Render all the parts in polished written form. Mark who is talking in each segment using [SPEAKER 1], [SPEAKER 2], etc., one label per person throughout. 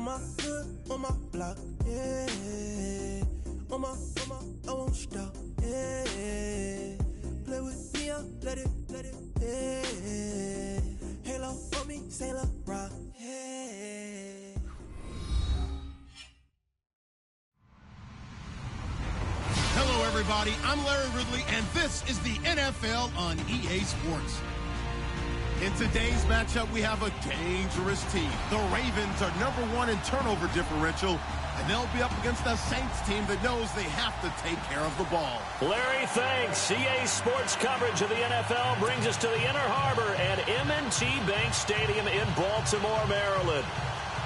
[SPEAKER 1] On my hood, on my block, yeah. On my, I won't stop, yeah. Play with me, I'll let it, yeah. Halo on me, Saint Laurent, yeah.
[SPEAKER 2] Hello, everybody. I'm Larry Ridley, and this is the NFL on EA Sports. In today's matchup, we have a dangerous team. The Ravens are #1 in turnover differential, and they'll be up against a Saints team that knows they have to take care of the ball.
[SPEAKER 3] Larry, thanks. EA Sports coverage of the NFL brings us to the Inner Harbor at M&T Bank Stadium in Baltimore, Maryland.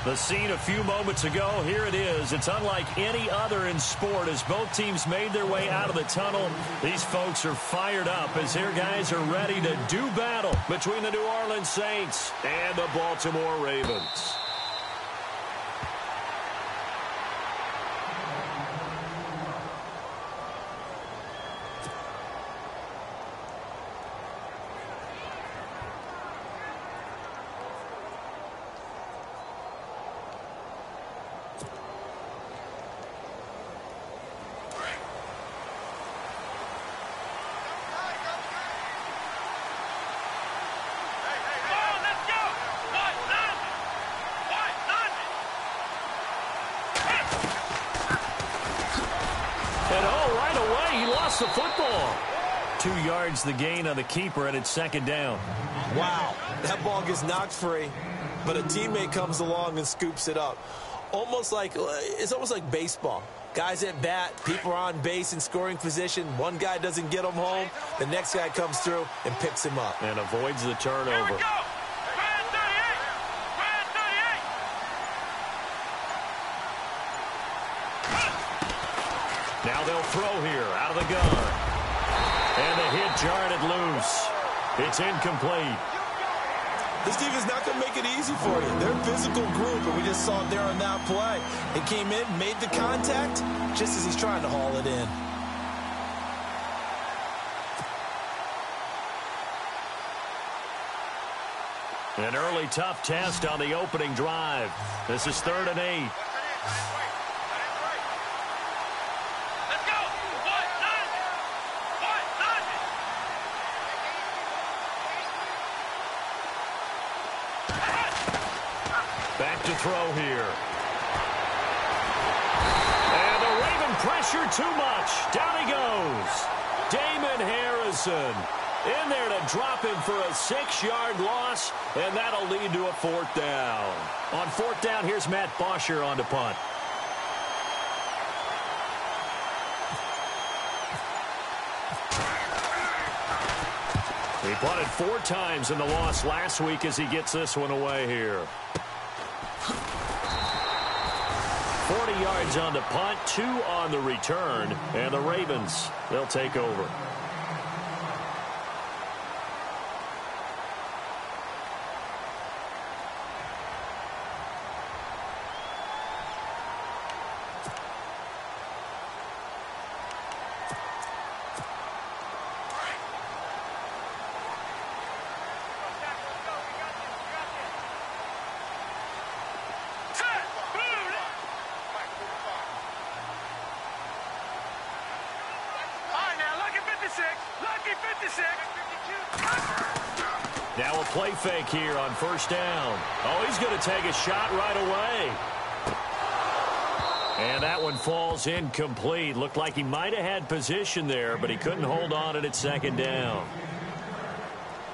[SPEAKER 3] The scene a few moments ago, here it is. It's unlike any other in sport as both teams made their way out of the tunnel. These folks are fired up as their guys are ready to do battle between the New Orleans Saints and the Baltimore Ravens. The football. 2 yards the gain on the keeper, and it's second down.
[SPEAKER 4] Wow, that ball gets knocked free, but a teammate comes along and scoops it up. It's almost like baseball. Guys at bat, people are on base in scoring position. One guy doesn't get him home. The next guy comes through and picks him up.
[SPEAKER 3] And avoids the turnover.
[SPEAKER 5] Here we go. Brand 38. Brand 38.
[SPEAKER 3] Now they'll throw here out of the gun. And the hit jarred it loose. It's incomplete.
[SPEAKER 4] This defense is not going to make it easy for you. They're a physical group, and we just saw it there on that play. It came in, made the contact, just as he's trying to haul it in.
[SPEAKER 3] An early tough test on the opening drive. This is 3rd and 8. Back to throw here. And the Raven pressure too much. Down he goes. Damon Harrison in there to drop him for a 6-yard loss, and that'll lead to a 4th down. On 4th down, here's Matt Bosher on to punt. He punted 4 times in the loss last week as he gets this one away here. 40 yards on the punt, 2 on the return, and the Ravens, they'll take over. Now a play fake here on 1st down. Oh, he's going to take a shot right away. And that one falls incomplete. Looked like he might have had position there, but he couldn't hold on at 2nd down.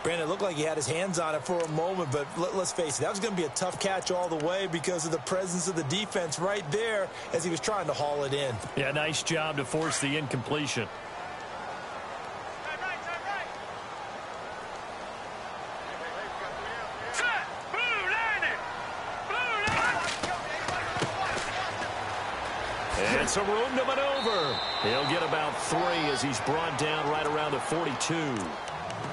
[SPEAKER 4] Brandon, it looked like he had his hands on it for a moment, but let's face it, that was going to be a tough catch all the way because of the presence of the defense right there as he was trying to haul it in.
[SPEAKER 3] Yeah, nice job to force the incompletion. And some room to maneuver. He'll get about 3 as he's brought down right around the 42.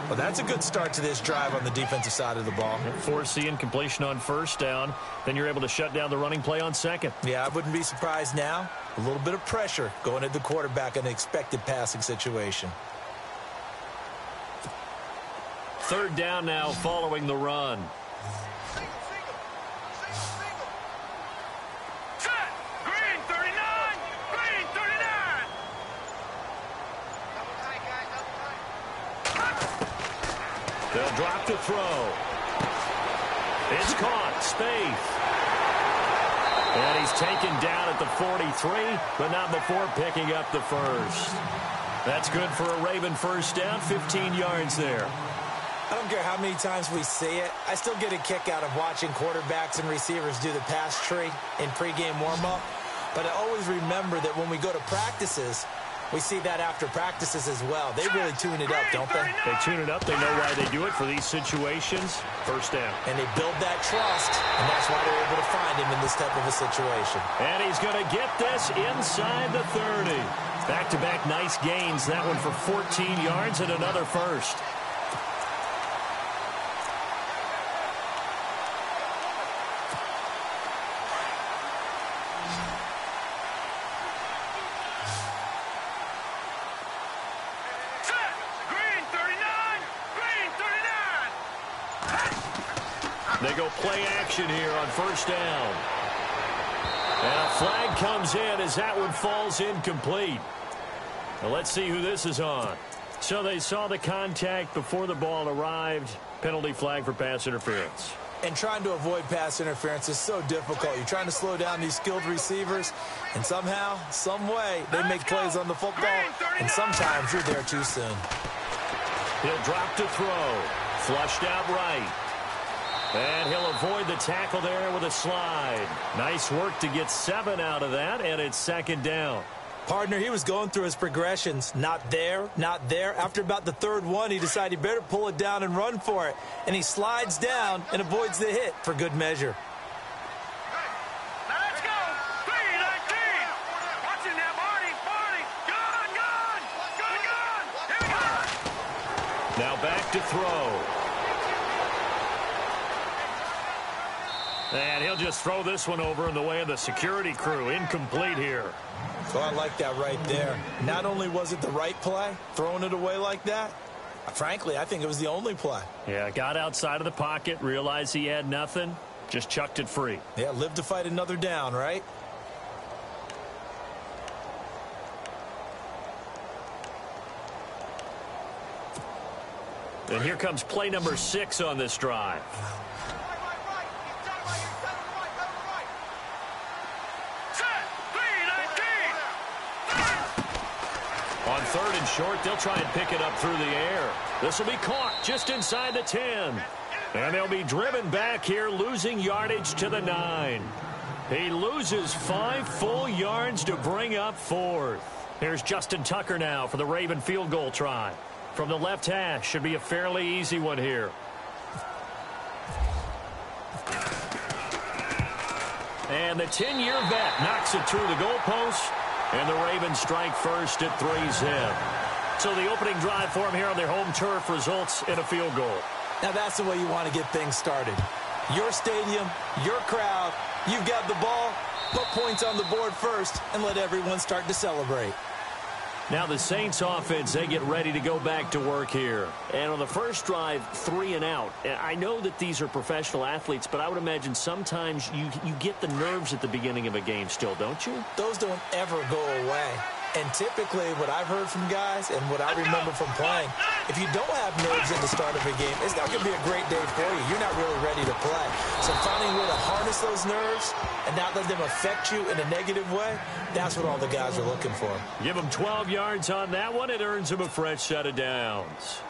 [SPEAKER 4] Well, that's a good start to this drive on the defensive side of the ball.
[SPEAKER 3] Force the incompletion on 1st down. Then you're able to shut down the running play on 2nd.
[SPEAKER 4] Yeah, I wouldn't be surprised now. A little bit of pressure going at the quarterback in an expected passing situation.
[SPEAKER 3] 3rd down now following the run. They'll drop to throw. It's caught. Spaeth. And he's taken down at the 43, but not before picking up the first. That's good for a Raven first down, 15 yards there.
[SPEAKER 4] I don't care how many times we see it. I still get a kick out of watching quarterbacks and receivers do the pass tree in pregame warm-up. But I always remember that when we go to practices, we see that after practices as well. They really tune it up, don't they?
[SPEAKER 3] They tune it up. They know why they do it for these situations. First down.
[SPEAKER 4] And they build that trust, and that's why they're able to find him in this type of a situation.
[SPEAKER 3] And he's going to get this inside the 30. Back-to-back nice gains. That one for 14 yards and another first. They go play action here on first down. And a flag comes in as that one falls incomplete. Now let's see who this is on. So they saw the contact before the ball arrived. Penalty flag for pass interference.
[SPEAKER 4] And trying to avoid pass interference is so difficult. You're trying to slow down these skilled receivers, and somehow, some way, they make plays on the football, and sometimes you're there too soon.
[SPEAKER 3] He'll drop to throw. Flushed out right. And he'll avoid the tackle there with a slide. Nice work to get 7 out of that, and it's second down.
[SPEAKER 4] Partner, he was going through his progressions. Not there, not there. After about the third one, he decided he better pull it down and run for it. And he slides down and avoids the hit for good measure.
[SPEAKER 5] Now let's go. 3-19. Watching that, Marty. Gun. Here we go.
[SPEAKER 3] Now back to throw. And he'll just throw this one over in the way of the security crew. Incomplete here.
[SPEAKER 4] So I like that right there. Not only was it the right play, throwing it away like that, frankly, I think it was the only play.
[SPEAKER 3] Yeah, got outside of the pocket, realized he had nothing, just chucked it free.
[SPEAKER 4] Yeah, live to fight another down, right?
[SPEAKER 3] And here comes play number 6 on this drive. On third and short, they'll try and pick it up through the air. This will be caught just inside the 10. And they'll be driven back here, losing yardage to the 9. He loses 5 full yards to bring up 4th. Here's Justin Tucker now for the Raven field goal try. From the left hash, should be a fairly easy one here. And the 10-year vet knocks it through the goalpost. And the Ravens strike first at 3-zip. So the opening drive for them here on their home turf results in a field goal.
[SPEAKER 4] Now that's the way you want to get things started. Your stadium, your crowd, you've got the ball, put points on the board first, and let everyone start to celebrate.
[SPEAKER 3] Now the Saints offense, they get ready to go back to work here. And on the first drive, 3 and out. I know that these are professional athletes, but I would imagine sometimes you get the nerves at the beginning of a game still, don't you?
[SPEAKER 4] Those don't ever go away. And typically what I've heard from guys and what I remember from playing, if you don't have nerves at the start of a game, it's not going to be a great day for you. You're not really ready to play. So finding a way to harness those nerves and not let them affect you in a negative way, that's what all the guys are looking for.
[SPEAKER 3] Give them 12 yards on that one. It earns them a fresh set of downs.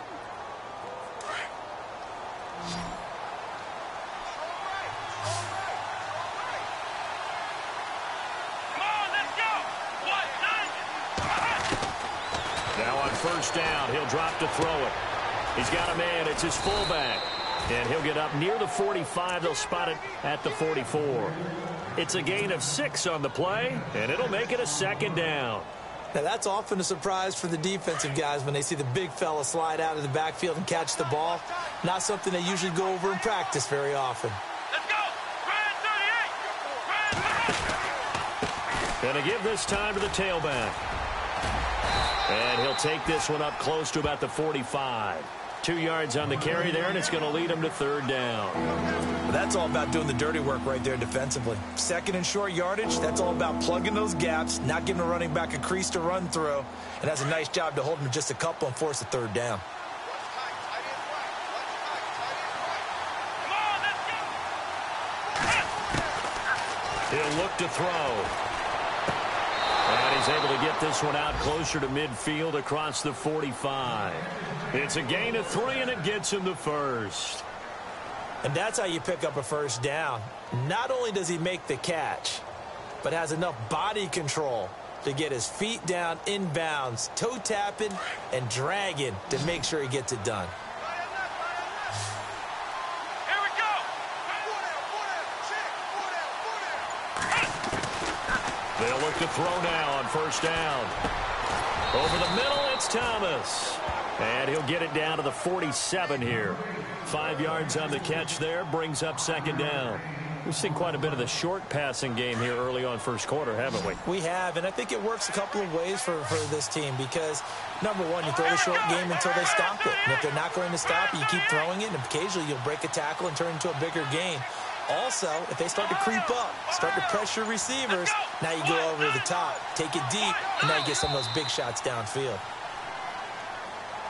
[SPEAKER 3] Now on first down, he'll drop to throw it. He's got a man. It's his fullback. And he'll get up near the 45. They'll spot it at the 44. It's a gain of 6 on the play, and it'll make it a second down.
[SPEAKER 4] Now, that's often a surprise for the defensive guys when they see the big fella slide out of the backfield and catch the ball. Not something they usually go over in practice very often.
[SPEAKER 5] Let's go. Red 38.
[SPEAKER 3] Gonna give this time to the tailback. And he'll take this one up close to about the 45. 2 yards on the carry there, and it's going to lead him to third down.
[SPEAKER 4] Well, that's all about doing the dirty work right there defensively. Second and short yardage, that's all about plugging those gaps, not giving a running back a crease to run through, and that's a nice job to hold him to just a couple and force a third down.
[SPEAKER 3] He'll look to throw. And he's able to get this one out closer to midfield across the 45. It's a gain of 3, and it gets him the first.
[SPEAKER 4] And that's how you pick up a first down. Not only does he make the catch, but has enough body control to get his feet down inbounds, toe tapping and dragging to make sure he gets it done.
[SPEAKER 5] Here we go.
[SPEAKER 3] They'll look to throw now on first down. Over the middle, it's Thomas. And he'll get it down to the 47 here. 5 yards on the catch there, brings up second down. We've seen quite a bit of the short passing game here early on first quarter, haven't we?
[SPEAKER 4] We have, and I think it works a couple of ways for this team because, number one, you throw the short game until they stop it. And if they're not going to stop it, you keep throwing it, and occasionally you'll break a tackle and turn it into a bigger gain. Also, if they start to creep up, start to pressure receivers, now you go over the top, take it deep, and now you get some of those big shots downfield.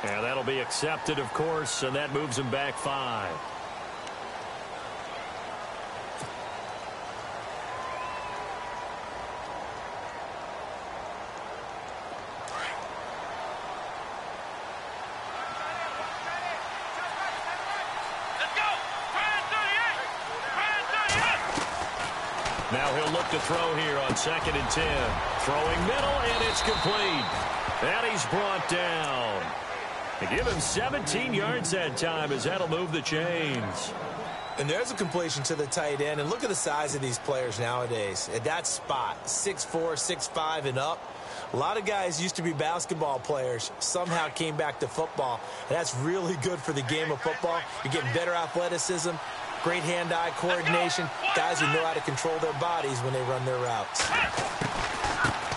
[SPEAKER 3] Yeah, that'll be accepted, of course, and that moves him back 5. Now he'll look to throw here on 2nd and 10. Throwing middle, and it's complete. And he's brought down. They give him 17 yards that time as that'll move the chains.
[SPEAKER 4] And there's a completion to the tight end. And look at the size of these players nowadays. At that spot, 6'4", 6'5", and up. A lot of guys used to be basketball players, somehow came back to football. And that's really good for the game of football. You're getting better athleticism, great hand-eye coordination, guys who know how to control their bodies when they run their routes.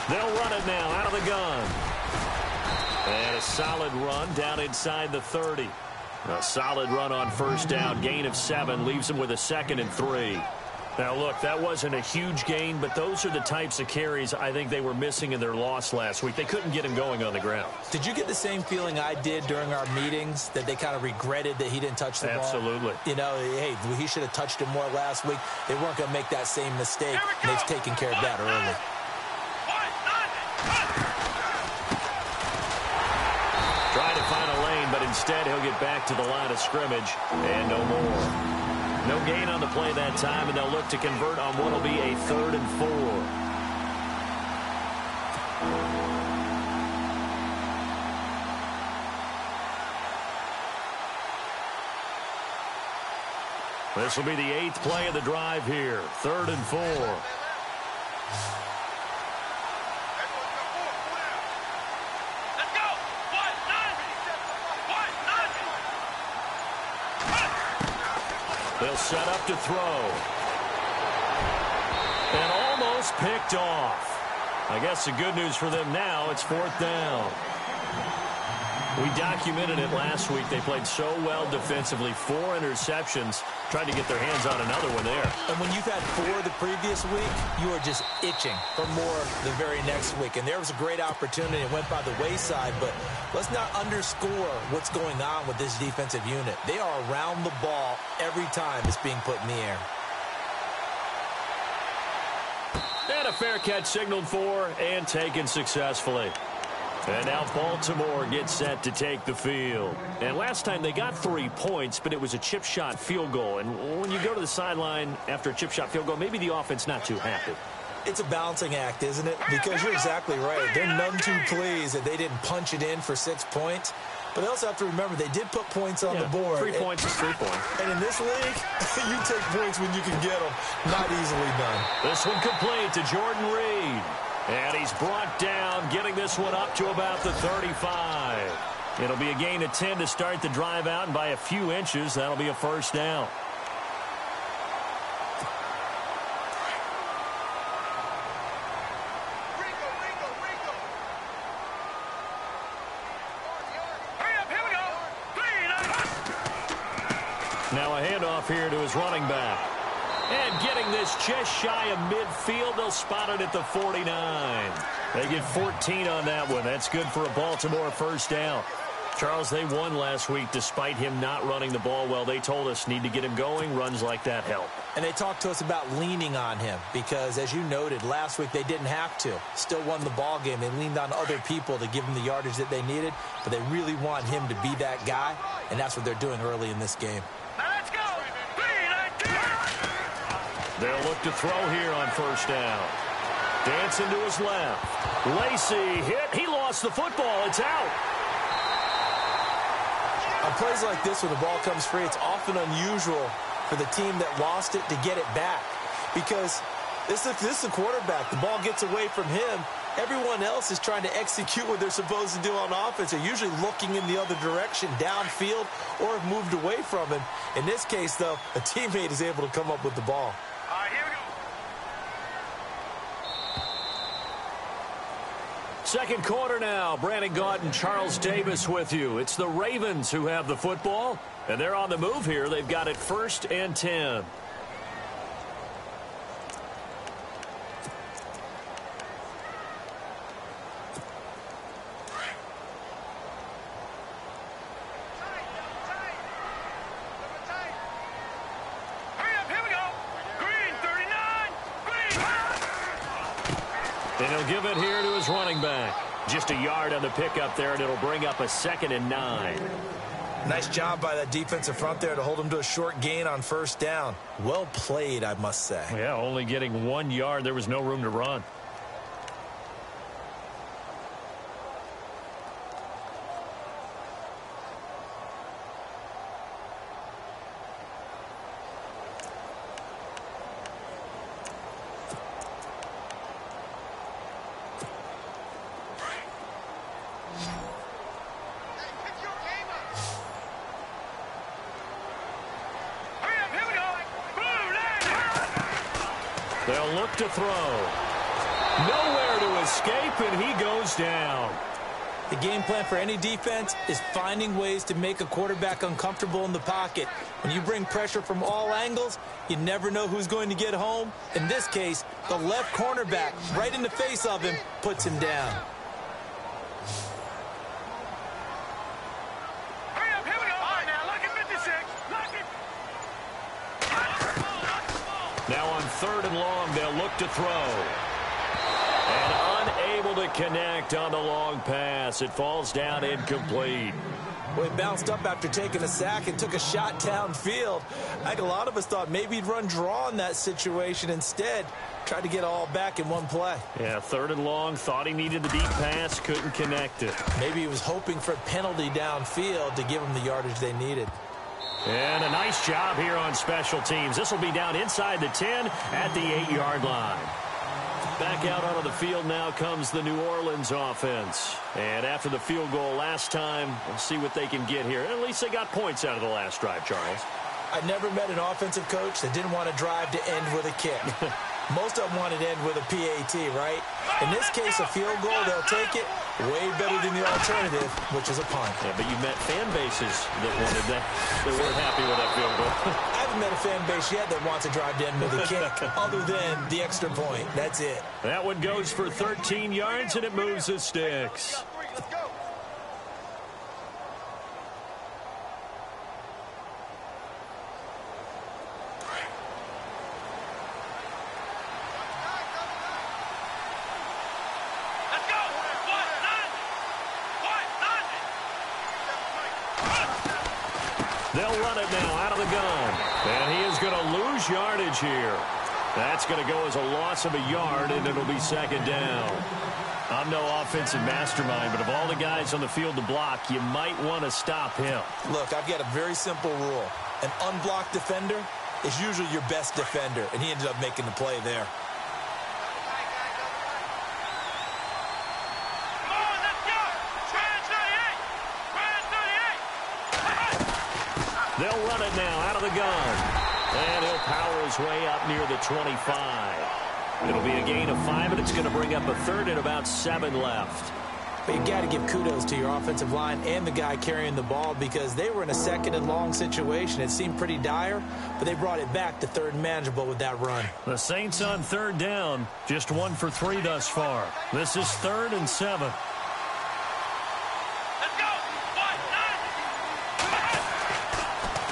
[SPEAKER 3] They'll run it now out of the gun. And a solid run down inside the 30. A solid run on first down. Gain of 7 leaves them with a 2nd and 3. Now, look, that wasn't a huge gain, but those are the types of carries I think they were missing in their loss last week. They couldn't get him going on the ground.
[SPEAKER 4] Did you get the same feeling I did during our meetings, that they kind of regretted that he didn't touch the ball?
[SPEAKER 3] Absolutely.
[SPEAKER 4] You know, hey, he should have touched it more last week. They weren't going to make that same mistake, and they've taken care of that early.
[SPEAKER 3] Trying to find a lane, but instead he'll get back to the line of scrimmage, and no more. No gain on the play that time, and they'll look to convert on what will be a 3rd and 4. This will be the 8th play of the drive here. 3rd and 4. They'll set up to throw. And almost picked off. I guess the good news for them now, it's 4th down. We documented it last week. They played so well defensively. 4 interceptions. Tried to get their hands on another one there.
[SPEAKER 4] And when you've had 4 the previous week, you are just itching for more the very next week. And there was a great opportunity. It went by the wayside, but let's not underscore what's going on with this defensive unit. They are around the ball every time it's being put in the air.
[SPEAKER 3] And a fair catch signaled for and taken successfully. And now Baltimore gets set to take the field. And last time they got 3 points, but it was a chip shot field goal. And when you go to the sideline after a chip shot field goal, maybe the offense not too happy.
[SPEAKER 4] It's a balancing act, isn't it? Because you're exactly right. They're none too pleased that they didn't punch it in for 6 points. But they also have to remember they did put points on the board.
[SPEAKER 3] 3 points is 3 points.
[SPEAKER 4] And in this league, you take points when you can get them. Not easily done.
[SPEAKER 3] This one complete to Jordan Reed. And he's brought down, getting this one up to about the 35. It'll be a gain of 10 to start the drive out, and by a few inches, that'll be a first down. Now a handoff here to his running back. And getting this just shy of midfield, they'll spot it at the 49. They get 14 on that one. That's good for a Baltimore first down. Charles, they won last week despite him not running the ball well. They told us need to get him going. Runs like that help.
[SPEAKER 4] And they talked to us about leaning on him because, as you noted, last week they didn't have to. Still won the ball game. They leaned on other people to give them the yardage that they needed, but they really want him to be that guy, and that's what they're doing early in this game.
[SPEAKER 5] Now let's go. 3-19.
[SPEAKER 3] They'll look to throw here on first down. Dancing to his left. Lacey hit. He lost the football. It's out.
[SPEAKER 4] On plays like this, when the ball comes free, it's often unusual for the team that lost it to get it back because this is the quarterback. The ball gets away from him. Everyone else is trying to execute what they're supposed to do on offense. They're usually looking in the other direction, downfield, or have moved away from him. In this case, though, a teammate is able to come up with the ball.
[SPEAKER 5] All right, here we go.
[SPEAKER 3] Second quarter now. Brandon Gaunt and Charles Davis with you. It's the Ravens who have the football, and they're on the move here. They've got it 1st and 10.
[SPEAKER 5] Hurry up, here we go. Green, 39. Green.
[SPEAKER 3] And he'll give it here to his running back. Just a yard on the pickup there, and it'll bring up a 2nd and 9.
[SPEAKER 4] Nice job by that defensive front there to hold him to a short gain on first down. Well played, I must say.
[SPEAKER 3] Yeah, only getting 1 yard. There was no room to run. They'll look to throw. Nowhere to escape, and he goes down.
[SPEAKER 4] The game plan for any defense is finding ways to make a quarterback uncomfortable in the pocket. When you bring pressure from all angles, you never know who's going to get home. In this case, the left cornerback, right in the face of him, puts him down.
[SPEAKER 5] Hurry up, here we go. All right, now, look at 56. Look at.
[SPEAKER 3] Now on 3rd and long, they'll look to throw. And unable to connect on the long pass. It falls down incomplete.
[SPEAKER 4] Well, he bounced up after taking a sack and took a shot downfield. I think a lot of us thought maybe he'd run draw in that situation. Instead, tried to get all back in one play.
[SPEAKER 3] Yeah, 3rd and long, thought he needed the deep pass, couldn't connect it.
[SPEAKER 4] Maybe he was hoping for a penalty downfield to give him the yardage they needed.
[SPEAKER 3] And a nice job here on special teams. This will be down inside the 10 at the 8-yard line. Back out onto the field now comes the New Orleans offense. And after the field goal last time, we'll see what they can get here. At least they got points out of the last drive, Charles.
[SPEAKER 4] I never met an offensive coach that didn't want to drive to end with a kick. Most of them wanted to end with a PAT, right? In this case, a field goal, they'll take it. Way better than the alternative, which is a punt.
[SPEAKER 3] Yeah, but you met fan bases that wanted that. They weren't happy with that field goal.
[SPEAKER 4] I haven't met a fan base yet that wants to drive to end with a kick, other than the extra point. That's it.
[SPEAKER 3] That one goes for 13 yards, and it moves the sticks.
[SPEAKER 5] Let's go.
[SPEAKER 3] They'll run it now out of the gun. And he is going to lose yardage here. That's going to go as a loss of a yard, and it'll be 2nd down. I'm no offensive mastermind, but of all the guys on the field to block, you might want to stop him.
[SPEAKER 4] Look, I've got a very simple rule. An unblocked defender is usually your best defender, and he ended up making the play there.
[SPEAKER 3] They'll run it now out of the gun. And he'll power his way up near the 25. It'll be a gain of 5, and it's going to bring up a 3rd and about 7 left.
[SPEAKER 4] But you got to give kudos to your offensive line and the guy carrying the ball because they were in a 2nd and long situation. It seemed pretty dire, but they brought it back to 3rd and manageable with that run.
[SPEAKER 3] The Saints on 3rd down, just 1 for 3 thus far. This is 3rd and 7.
[SPEAKER 5] Let's go. 1.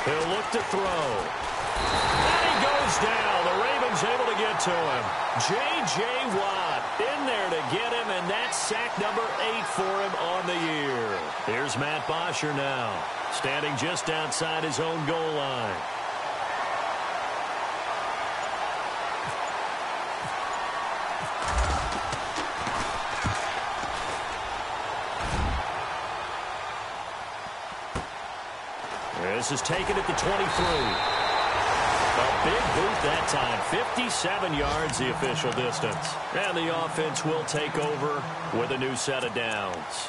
[SPEAKER 3] He'll look to throw. And he goes down. The Ravens able to get to him. J.J. Watt in there to get him, and that's sack number 8 for him on the year. Here's Matt Bosher now, standing just outside his own goal line. This is taken at the 23. A big boot that time. 57 yards the official distance. And the offense will take over with a new set of downs.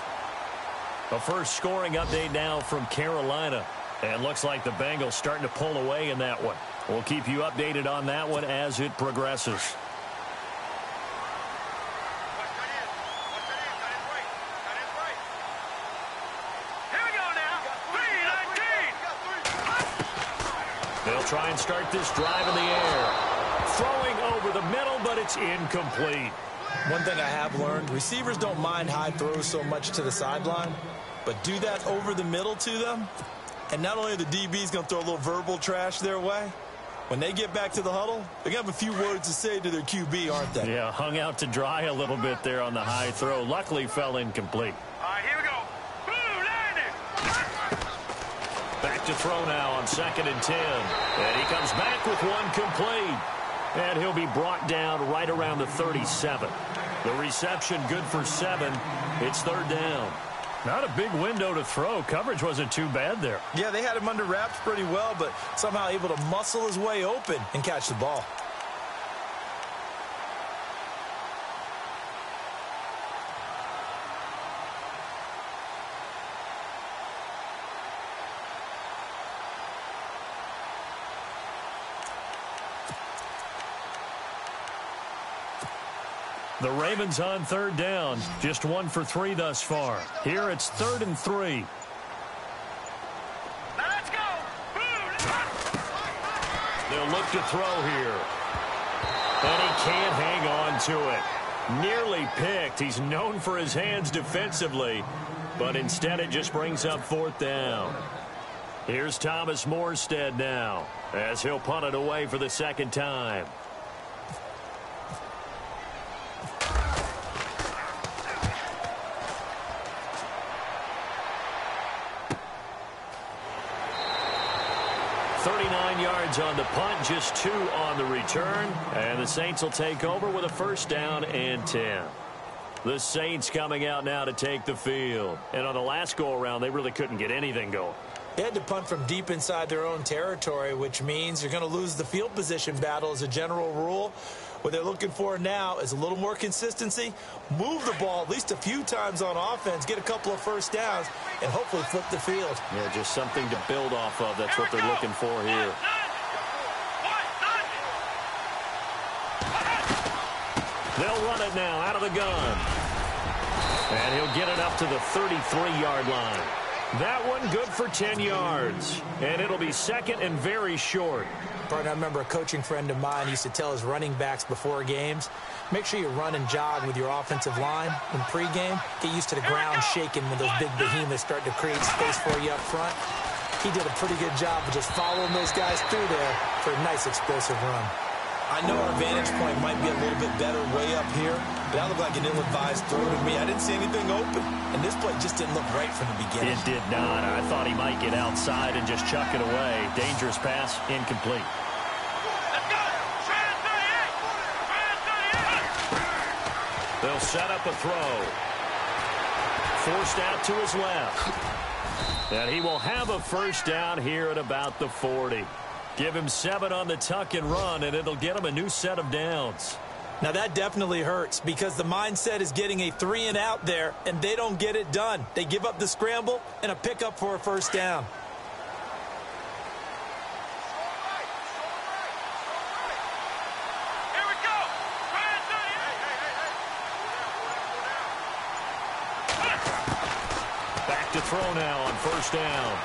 [SPEAKER 3] A first scoring update now from Carolina. And looks like the Bengals starting to pull away in that one. We'll keep you updated on that one as it progresses. They'll try and start this drive in the air. Throwing over the middle, but it's incomplete.
[SPEAKER 4] One thing I have learned, receivers don't mind high throws so much to the sideline, but do that over the middle to them, and not only are the DBs going to throw a little verbal trash their way, when they get back to the huddle, they're going to have a few words to say to their QB, aren't they?
[SPEAKER 3] Yeah, hung out to dry a little bit there on the high throw. Luckily fell incomplete.
[SPEAKER 5] All right, here we go.
[SPEAKER 3] Back to throw now on 2nd and 10. And he comes back with one complete. And he'll be brought down right around the 37. The reception good for 7. It's 3rd down. Not a big window to throw. Coverage wasn't too bad there.
[SPEAKER 4] Yeah, they had him under wraps pretty well, but somehow able to muscle his way open and catch the ball.
[SPEAKER 3] The Ravens on 3rd down. Just 1 for 3 thus far. Here it's 3rd and 3.
[SPEAKER 5] Now let's go.
[SPEAKER 3] They'll look to throw here. And he can't hang on to it. Nearly picked. He's known for his hands defensively, but instead it just brings up 4th down. Here's Thomas Morstead now, as he'll punt it away for the 2nd time. Yards on the punt, just 2 on the return, and the Saints will take over with a 1st down and 10. The Saints coming out now to take the field, and on the last go-around, they really couldn't get anything going.
[SPEAKER 4] They had to punt from deep inside their own territory, which means you're going to lose the field position battle as a general rule. What they're looking for now is a little more consistency, move the ball at least a few times on offense, get a couple of 1st downs, and hopefully flip the field.
[SPEAKER 3] Yeah, just something to build off of. That's what they're looking for here. They'll run it now out of the gun. And he'll get it up to the 33-yard line. That one good for 10 yards. And it'll be 2nd and very short.
[SPEAKER 4] Partner, I remember a coaching friend of mine used to tell his running backs before games, make sure you run and jog with your offensive line in pregame. Get used to the ground shaking when those big behemoths start to create space for you up front. He did a pretty good job of just following those guys through there for a nice explosive run. I know our vantage point might be a little bit better way up here, but that looked like an ill-advised throw to me. I didn't see anything open, and this play just didn't look right from the beginning.
[SPEAKER 3] It did not. I thought he might get outside and just chuck it away. Dangerous pass, incomplete.
[SPEAKER 5] Let's go.
[SPEAKER 3] They'll set up a throw. Forced out to his left. And he will have a 1st down here at about the 40. Give him 7 on the tuck and run, and it'll get him a new set of downs.
[SPEAKER 4] Now, that definitely hurts because the mindset is getting a 3-and-out there, and they don't get it done. They give up the scramble and a pickup for a 1st down.
[SPEAKER 5] Here we go.
[SPEAKER 3] Back to throw now on 1st down.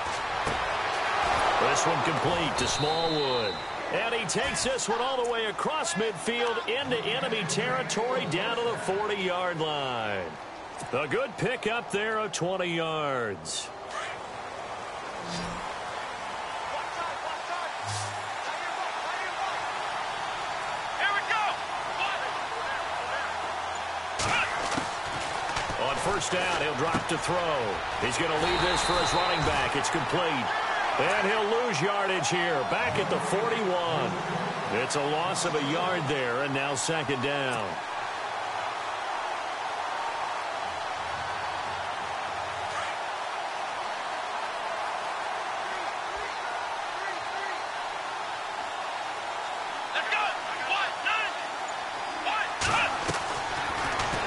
[SPEAKER 3] This one complete to Smallwood. And he takes this one all the way across midfield into enemy territory down to the 40-yard line. A good pick up there of 20 yards. first down. He'll drop to throw. He's going to leave this for his running back. It's complete. And he'll lose yardage here. Back at the 41. It's a loss of a yard there, and now second down.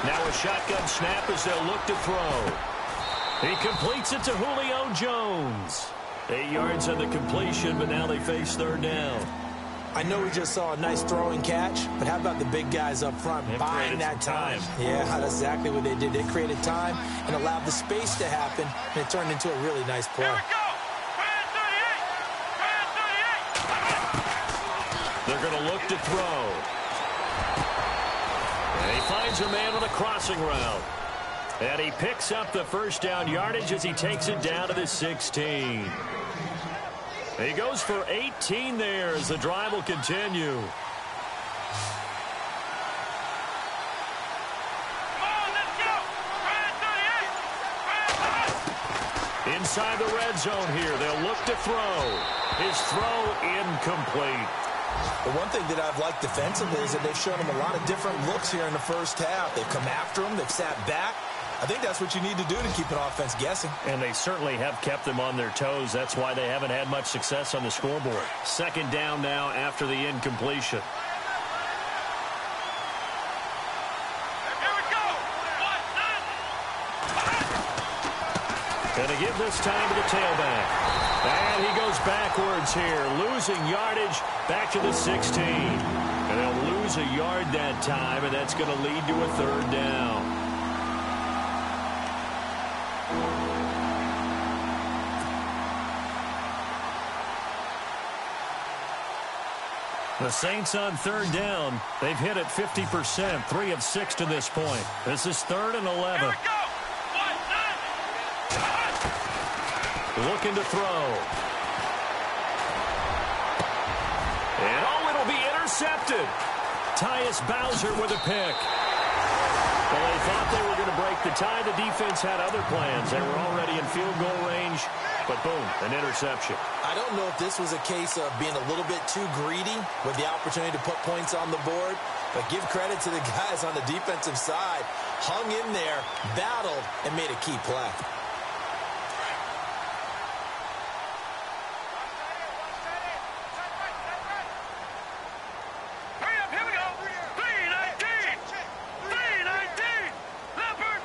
[SPEAKER 3] Now a shotgun snap as they'll look to throw. He completes it to Julio Jones. 8 yards on the completion, but now they face third down.
[SPEAKER 4] I know we just saw a nice throwing catch, but how about the big guys up front buying that time? Yeah, that's exactly what they did. They created time and allowed the space to happen, and it turned into a really nice play.
[SPEAKER 5] Here we go.
[SPEAKER 3] They're going to look to throw. And he finds a man on a crossing route. And he picks up the first down yardage as he takes it down to the 16. He goes for 18 there as the drive will continue. Inside the red zone here, they'll look to throw. His throw incomplete.
[SPEAKER 4] The one thing that I've liked defensively is that they've shown him a lot of different looks here in the first half. They've come after him. They've sat back. I think that's what you need to do to keep an offense guessing.
[SPEAKER 3] And they certainly have kept them on their toes. That's why they haven't had much success on the scoreboard. Second down now after the incompletion.
[SPEAKER 5] Here we go.
[SPEAKER 3] Going to give this time to the tailback. And he goes backwards here, losing yardage back to the 16. And they'll lose a yard that time, and that's going to lead to a third down. The Saints on third down. They've hit it 50%, 3 of 6 to this point. This is 3rd and 11.
[SPEAKER 5] Here we go.
[SPEAKER 3] Looking to throw. And it'll be intercepted. Tyus Bowser with a pick. Well, they thought they were going to break the tie. The defense had other plans. They were already in field goal range. But boom, an interception.
[SPEAKER 4] I don't know if this was a case of being a little bit too greedy with the opportunity to put points on the board, but give credit to the guys on the defensive side. Hung in there, battled, and made a key play.
[SPEAKER 5] Here we go. 319. 319. Leopard.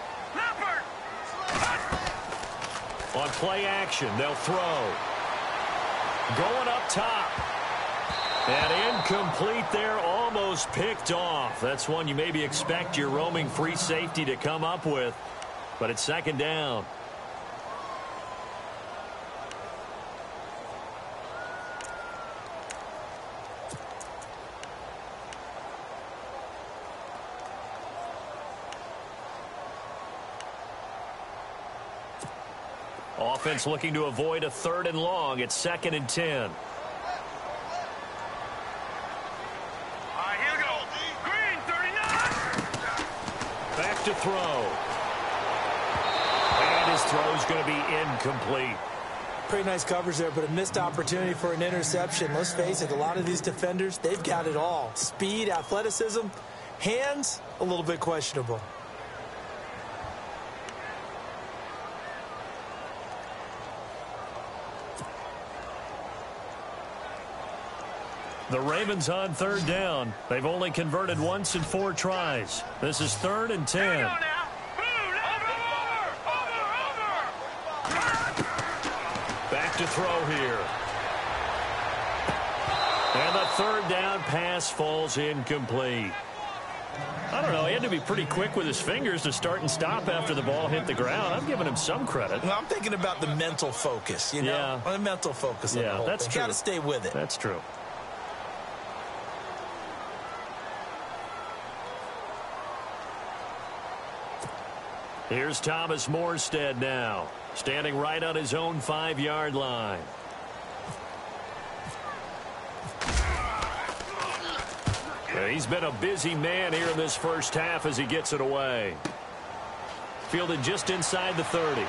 [SPEAKER 3] On play action, they'll throw. Going up top. And incomplete there, almost picked off. That's one you maybe expect your roaming free safety to come up with. But it's second down. Offense looking to avoid a 3rd and long. It's 2nd and 10.
[SPEAKER 5] Here we go. Green 39.
[SPEAKER 3] Back to throw. And his throw is going to be incomplete.
[SPEAKER 4] Pretty nice coverage there, but a missed opportunity for an interception. Let's face it, a lot of these defenders, they've got it all. Speed, athleticism, hands, a little bit questionable.
[SPEAKER 3] The Ravens on third down. They've only converted once in 4 tries. This is 3rd and 10.
[SPEAKER 5] Here we go now. Over.
[SPEAKER 3] Back to throw here. And the 3rd down pass falls incomplete. I don't know. He had to be pretty quick with his fingers to start and stop after the ball hit the ground. I'm giving him some credit.
[SPEAKER 4] Well, I'm thinking about the mental focus, you know?
[SPEAKER 3] Yeah.
[SPEAKER 4] The mental focus on the whole
[SPEAKER 3] that's
[SPEAKER 4] thing.
[SPEAKER 3] true.
[SPEAKER 4] Got to stay with it.
[SPEAKER 3] That's true. Here's Thomas Morstead now, standing right on his own 5-yard line. He's been a busy man here in this first half as he gets it away. fielded just inside the 30.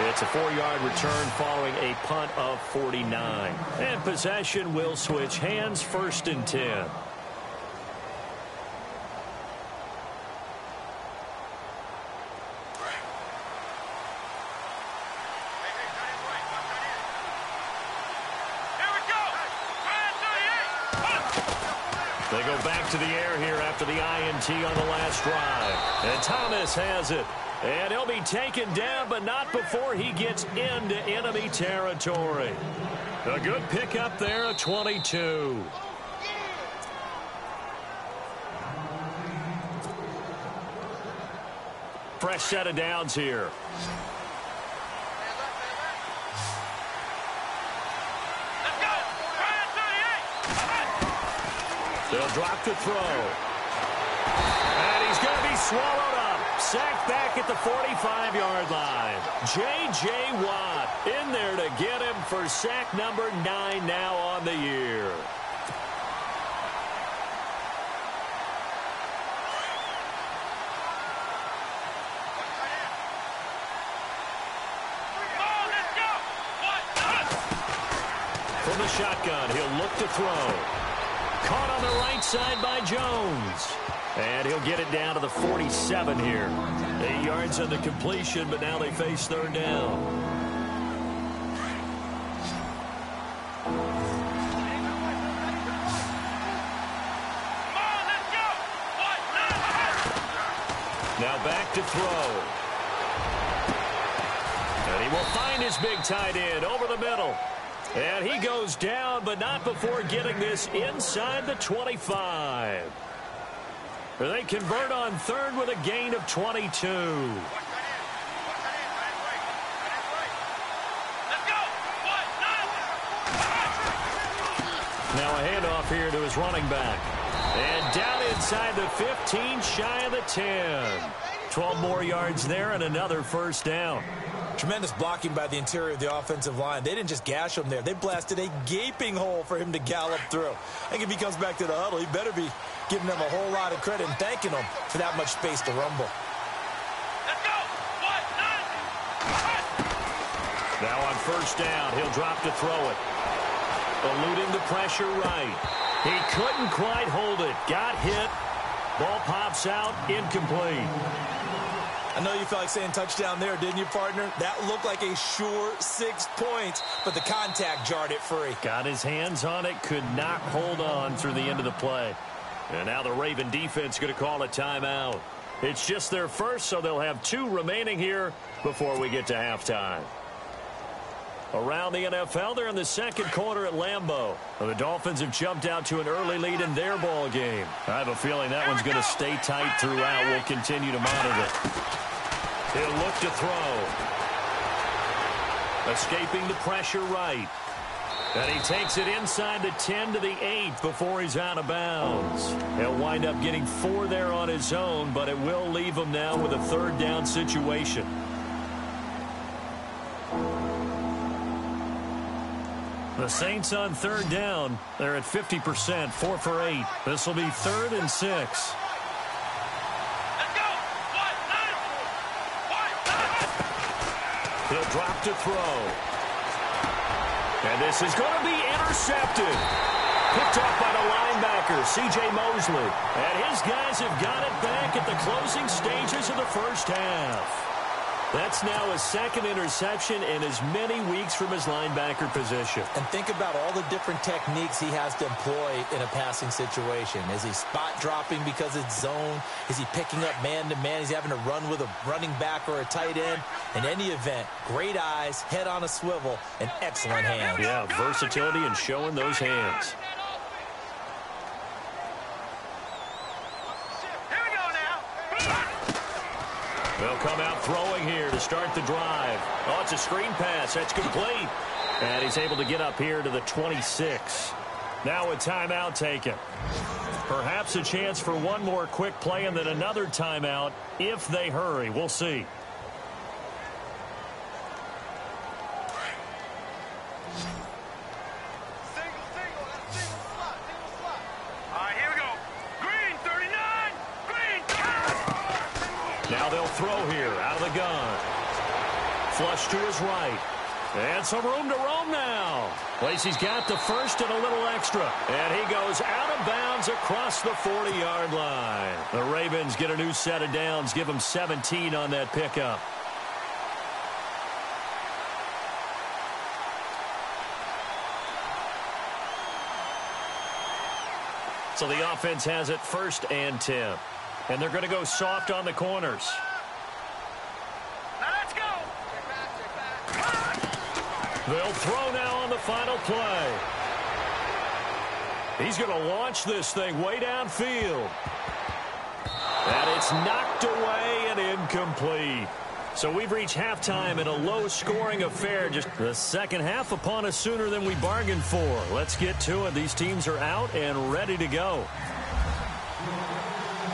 [SPEAKER 3] It's a 4-yard return following a punt of 49. And possession will switch hands, 1st and 10. They go back to the air here after the INT on the last drive. And Thomas has it. And he'll be taken down, but not before he gets into enemy territory. A good pickup there, a 22. Fresh set of downs here. They'll drop to throw. And he's going to be swallowed up. Sacked back at the 45-yard line. J.J. Watt in there to get him for sack number 9 now on the year. From the shotgun, he'll look to throw. Caught on the right side by Jones. And he'll get it down to the 47 here. 8 yards on the completion, but now they face 3rd down. Now back to throw. And he will find his big tight end over the middle. And he goes down, but not before getting this inside the 25. They convert on 3rd with a gain of 22. Now a handoff here to his running back. And down inside the 15, shy of the 10. 12 more yards there and another 1st down.
[SPEAKER 4] Tremendous blocking by the interior of the offensive line. They didn't just gash him there. They blasted a gaping hole for him to gallop through. I think if he comes back to the huddle, he better be giving them a whole lot of credit and thanking them for that much space to rumble.
[SPEAKER 5] Let's go!
[SPEAKER 3] Now on 1st down, he'll drop to throw it. Eluding the pressure right. He couldn't quite hold it. Got hit. Ball pops out. Incomplete.
[SPEAKER 4] I know you felt like saying touchdown there, didn't you, partner? That looked like a sure 6 points, but the contact jarred it free.
[SPEAKER 3] Got his hands on it, could not hold on through the end of the play. And now the Raven defense going to call a timeout. It's just their first, so they'll have 2 remaining here before we get to halftime. Around the NFL, they're in the 2nd quarter at Lambeau. Well, the Dolphins have jumped out to an early lead in their ball game. I have a feeling that one's going to stay tight throughout. We'll continue to monitor. He'll look to throw. Escaping the pressure right. And he takes it inside the 10 to the 8 before he's out of bounds. He'll wind up getting 4 there on his own, but it will leave him now with a 3rd down situation. The Saints on 3rd down. They're at 50%, 4 for 8. This will be 3rd and 6. He'll drop to throw. And this is going to be intercepted. Picked off by the linebacker, C.J. Mosley. And his guys have got it back at the closing stages of the 1st half. That's now his 2nd interception in as many weeks from his linebacker position.
[SPEAKER 4] And think about all the different techniques he has to employ in a passing situation. Is he spot dropping because it's zone? Is he picking up man-to-man? Is he having to run with a running back or a tight end? In any event, great eyes, head on a swivel, and excellent hands.
[SPEAKER 3] Yeah, versatility and showing those hands. They'll come out throwing here to start the drive. Oh, it's a screen pass. That's complete. And he's able to get up here to the 26. Now a timeout taken. Perhaps a chance for one more quick play and then another timeout if they hurry. We'll see. Now they'll throw here out of the gun. Flush to his right. And some room to roam now. Lacey's got the first and a little extra. And he goes out of bounds across the 40-yard line. The Ravens get a new set of downs, give them 17 on that pickup. So the offense has it 1st and 10. And they're going to go soft on the corners.
[SPEAKER 5] Now let's go.
[SPEAKER 3] They'll throw now on the final play. He's going to launch this thing way downfield. And it's knocked away and incomplete. So we've reached halftime in a low-scoring affair. Just the second half upon us sooner than we bargained for. Let's get to it. These teams are out and ready to go.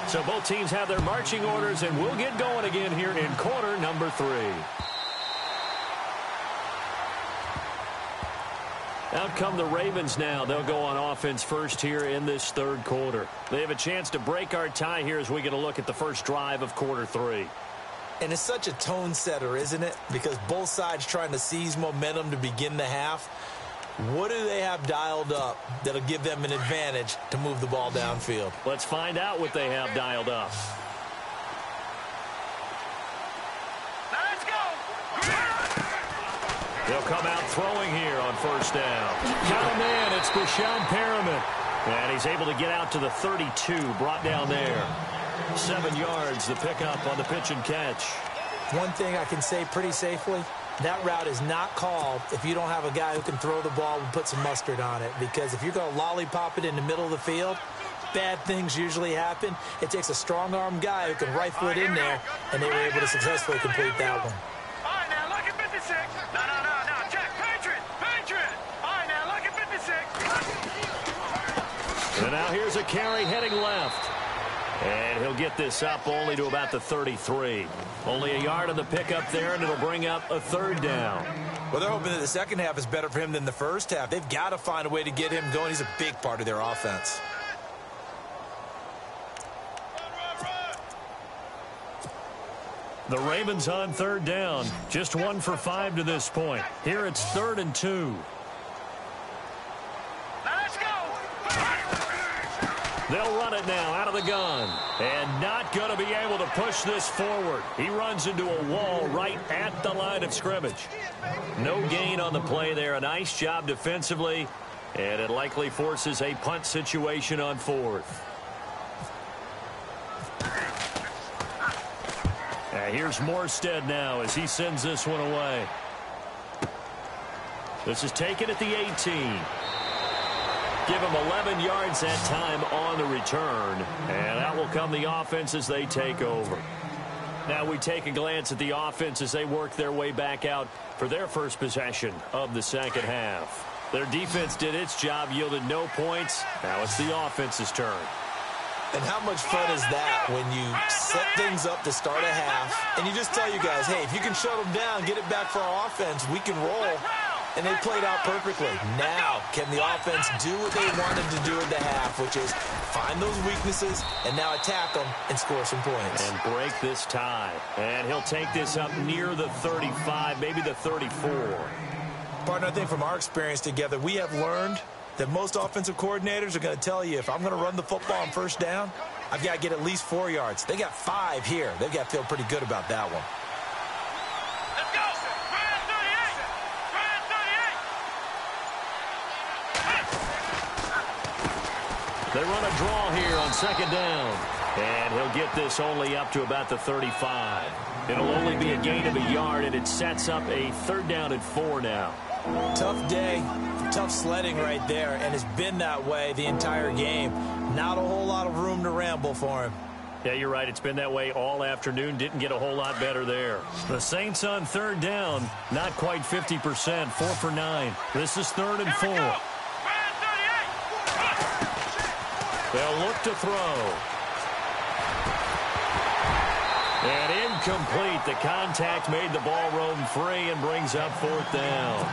[SPEAKER 3] So both teams have their marching orders, and we'll get going again here in quarter number 3. Out come the Ravens now. They'll go on offense first here in this 3rd quarter. They have a chance to break our tie here as we get a look at the first drive of quarter 3.
[SPEAKER 4] And it's such a tone setter, isn't it? Because both sides trying to seize momentum to begin the half. What do they have dialed up that'll give them an advantage to move the ball downfield?
[SPEAKER 3] Let's find out what they have dialed up.
[SPEAKER 5] Now let's go.
[SPEAKER 3] They'll come out throwing here on 1st down. Count him in. It's Brashad Perriman. And he's able to get out to the 32, brought down there. 7 yards, the pickup on the pitch and catch.
[SPEAKER 4] One thing I can say pretty safely, that route is not called if you don't have a guy who can throw the ball and put some mustard on it. Because if you're going to lollipop it in the middle of the field, bad things usually happen. It takes a strong-arm guy who can rifle it in there, and they were able to successfully complete that one.
[SPEAKER 5] All right, now look at 56. No. Check. Patriot. All right, now look at 56.
[SPEAKER 3] And now here's a carry heading left. And he'll get this up only to about the 33. Only a yard on the pickup there, and it'll bring up a 3rd down.
[SPEAKER 4] Well, they're hoping that the second half is better for him than the first half. They've got to find a way to get him going. He's a big part of their offense.
[SPEAKER 3] The Ravens on 3rd down. Just 1 for 5 to this point. Here it's 3rd and 2. They'll run it now out of the gun. And not going to be able to push this forward. He runs into a wall right at the line of scrimmage. No gain on the play there. A nice job defensively. And it likely forces a punt situation on 4th. Here's Morstead now as he sends this one away. This is taken at the 18. Give him 11 yards that time on the return. And out will come the offense as they take over. Now we take a glance at the offense as they work their way back out for their first possession of the second half. Their defense did its job, yielded no points. Now it's the offense's turn.
[SPEAKER 4] And how much fun is that when you set things up to start a half and you just tell you guys, hey, if you can shut them down, get it back for our offense, we can roll. And they played out perfectly. Now, can the offense do what they wanted to do at the half, which is find those weaknesses and now attack them and score some points.
[SPEAKER 3] And break this tie. And he'll take this up near the 35, maybe the 34.
[SPEAKER 4] Partner, I think from our experience together, we have learned that most offensive coordinators are going to tell you, if I'm going to run the football on 1st down, I've got to get at least 4 yards. They got 5 here. They've got to feel pretty good about that one.
[SPEAKER 5] Let's go. Brand 38.
[SPEAKER 3] They run a draw here on 2nd down. And he'll get this only up to about the 35. It'll only be a gain of a yard, and it sets up a 3rd down and 4 now.
[SPEAKER 4] Tough day, tough sledding right there, and it's been that way the entire game. Not a whole lot of room to ramble for him.
[SPEAKER 3] Yeah, you're right. It's been that way all afternoon. Didn't get a whole lot better there. The Saints on 3rd down, not quite 50%, 4 for 9. This is 3rd and 4. They'll look to throw. And incomplete. The contact made the ball roam free and brings up 4th down.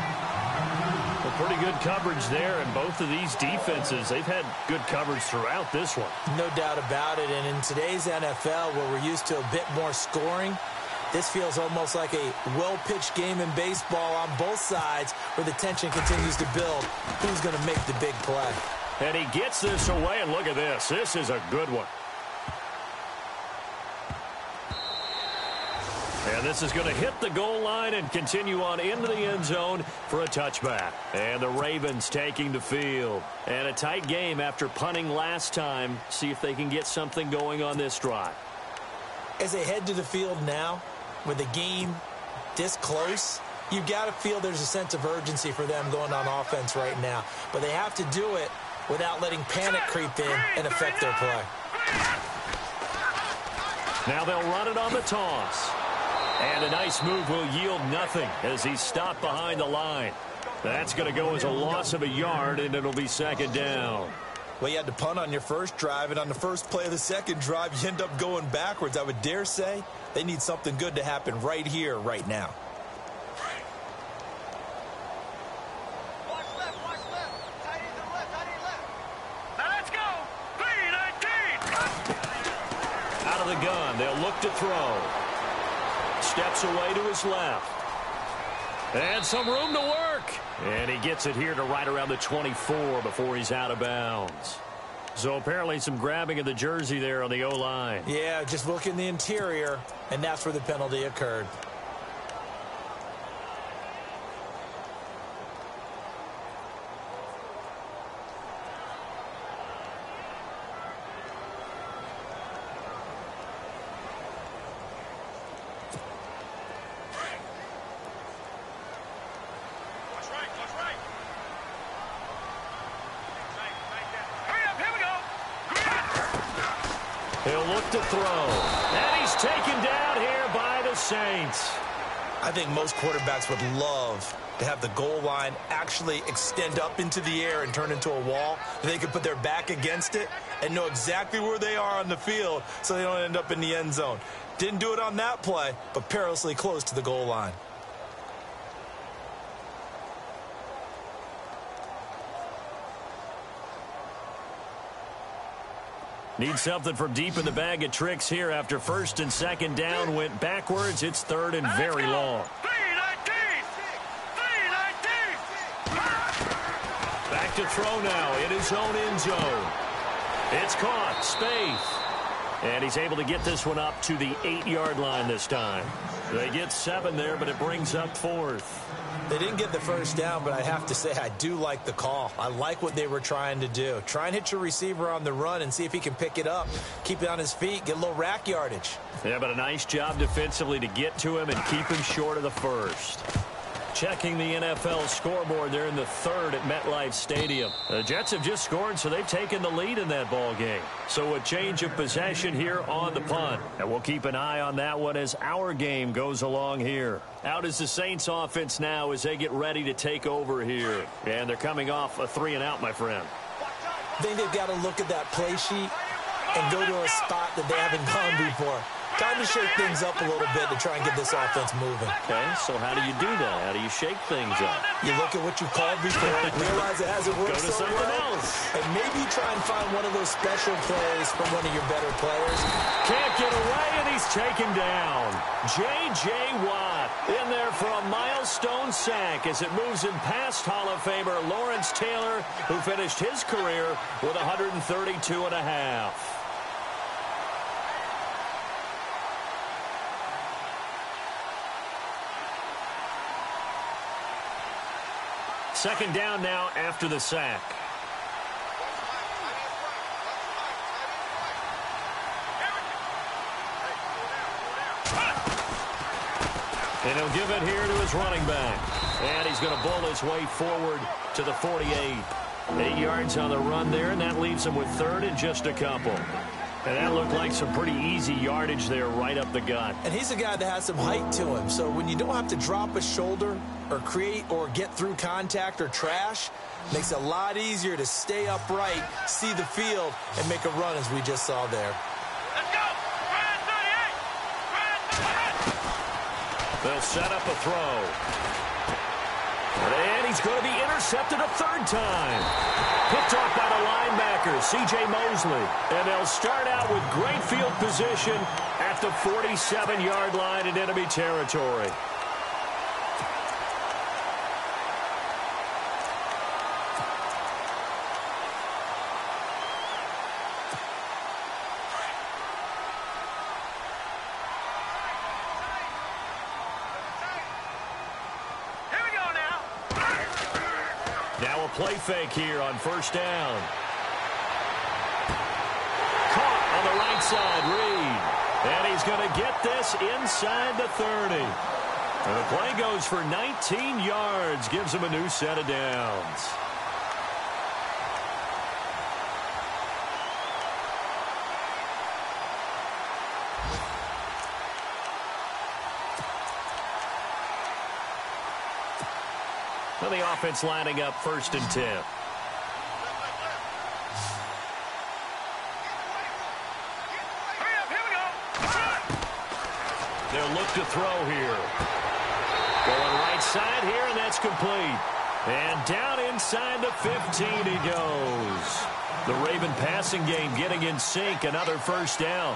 [SPEAKER 3] Well, pretty good coverage there, and both of these defenses, they've had good coverage throughout this one.
[SPEAKER 4] No doubt about it, and in today's NFL, where we're used to a bit more scoring, this feels almost like a well-pitched game in baseball on both sides where the tension continues to build. Who's going to make the big play?
[SPEAKER 3] And he gets this away, and look at this. This is a good one. And this is going to hit the goal line and continue on into the end zone for a touchback. And the Ravens taking the field. And a tight game after punting last time. See if they can get something going on this drive.
[SPEAKER 4] As they head to the field now, with the game this close, you've got to feel there's a sense of urgency for them going on offense right now. But they have to do it without letting panic creep in and affect their play.
[SPEAKER 3] Now they'll run it on the toss. And a nice move will yield nothing as he's stopped behind the line. That's going to go as a loss of a yard, and it'll be second down.
[SPEAKER 4] Well, you had to punt on your first drive, and on the first play of the second drive, you end up going backwards. I would dare say they need something good to happen right here, right now.
[SPEAKER 5] Watch left. Tight end to the left, tight end left. Now let's go. 3-19.
[SPEAKER 3] Out of the gun, they'll look to throw. Steps away to his left. And some room to work. And he gets it here to right around the 24 before he's out of bounds. So apparently some grabbing of the jersey there on the O-line.
[SPEAKER 4] Yeah, just look in the interior, and that's where the penalty occurred.
[SPEAKER 3] He'll look to throw. And he's taken down here by the Saints.
[SPEAKER 4] I think most quarterbacks would love to have the goal line actually extend up into the air and turn into a wall. They can put their back against it and know exactly where they are on the field so they don't end up in the end zone. Didn't do it on that play, but perilously close to the goal line.
[SPEAKER 3] Need something from deep in the bag of tricks here after first and second down went backwards. It's third and very long.
[SPEAKER 5] 3-19.
[SPEAKER 3] Back to throw now in his own end zone. It's caught. Spaeth. And he's able to get this one up to the 8-yard line this time. They get 7 there, but it brings up 4th.
[SPEAKER 4] They didn't get the first down, but I have to say I do like the call. I like what they were trying to do. Try and hit your receiver on the run and see if he can pick it up, keep it on his feet, get a little rack yardage.
[SPEAKER 3] Yeah, but a nice job defensively to get to him and keep him short of the first. Checking the NFL scoreboard, they're in the 3rd at MetLife Stadium. The Jets have just scored, so they've taken the lead in that ball game. So a change of possession here on the punt. And we'll keep an eye on that one as our game goes along here. Out is the Saints offense now as they get ready to take over here. And they're coming off a 3-and-out, my friend.
[SPEAKER 4] I think they've got to look at that play sheet and go to a spot that they haven't gone before. Time to shake things up a little bit to try and get this offense moving.
[SPEAKER 3] Okay, so how do you do that? How do you shake things up?
[SPEAKER 4] You look at what you called before, realize it hasn't worked
[SPEAKER 3] Go to
[SPEAKER 4] so
[SPEAKER 3] something
[SPEAKER 4] well,
[SPEAKER 3] else.
[SPEAKER 4] and maybe try and find one of those special plays from one of your better players.
[SPEAKER 3] Can't get away, and he's taken down. J.J. Watt in there for a milestone sack as it moves him past Hall of Famer Lawrence Taylor, who finished his career with 132.5. Second down now after the sack. And he'll give it here to his running back. And he's going to bull his way forward to the 48. 8 yards on the run there, and that leaves him with 3rd and just a couple. And that looked like some pretty easy yardage there right up the gut.
[SPEAKER 4] And he's a guy that has some height to him, so when you don't have to drop a shoulder or create or get through contact or trash, makes it a lot easier to stay upright, see the field, and make a run as we just saw there.
[SPEAKER 5] Let's go. Red 38.
[SPEAKER 3] They'll set up a throw. And he's going to be intercepted a third time. Picked off by the linebacker, C.J. Mosley. And they'll start out with great field position at the 47-yard line in enemy territory. Play fake here on first down. Caught on the right side, Reed. And he's going to get this inside the 30. And the play goes for 19 yards. Gives him a new set of downs. Well, the offense lining up 1st and 10. They'll look to throw here. Going right side here, and that's complete. And down inside the 15 he goes. The Raven passing game getting in sync. Another first down.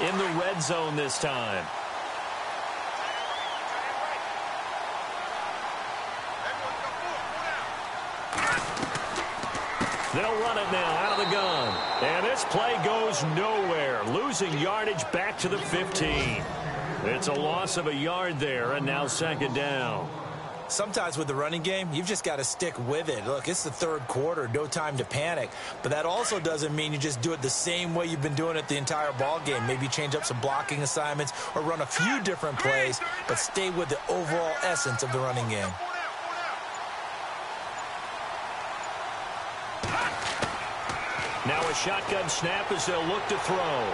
[SPEAKER 3] In the red zone this time. They'll run it now out of the gun. And this play goes nowhere. Losing yardage back to the 15. It's a loss of a yard there, and now 2nd down.
[SPEAKER 4] Sometimes with the running game, you've just got to stick with it. Look, it's the 3rd quarter, no time to panic. But that also doesn't mean you just do it the same way you've been doing it the entire ball game. Maybe change up some blocking assignments or run a few different plays, but stay with the overall essence of the running game.
[SPEAKER 3] Now a shotgun snap as they'll look to throw.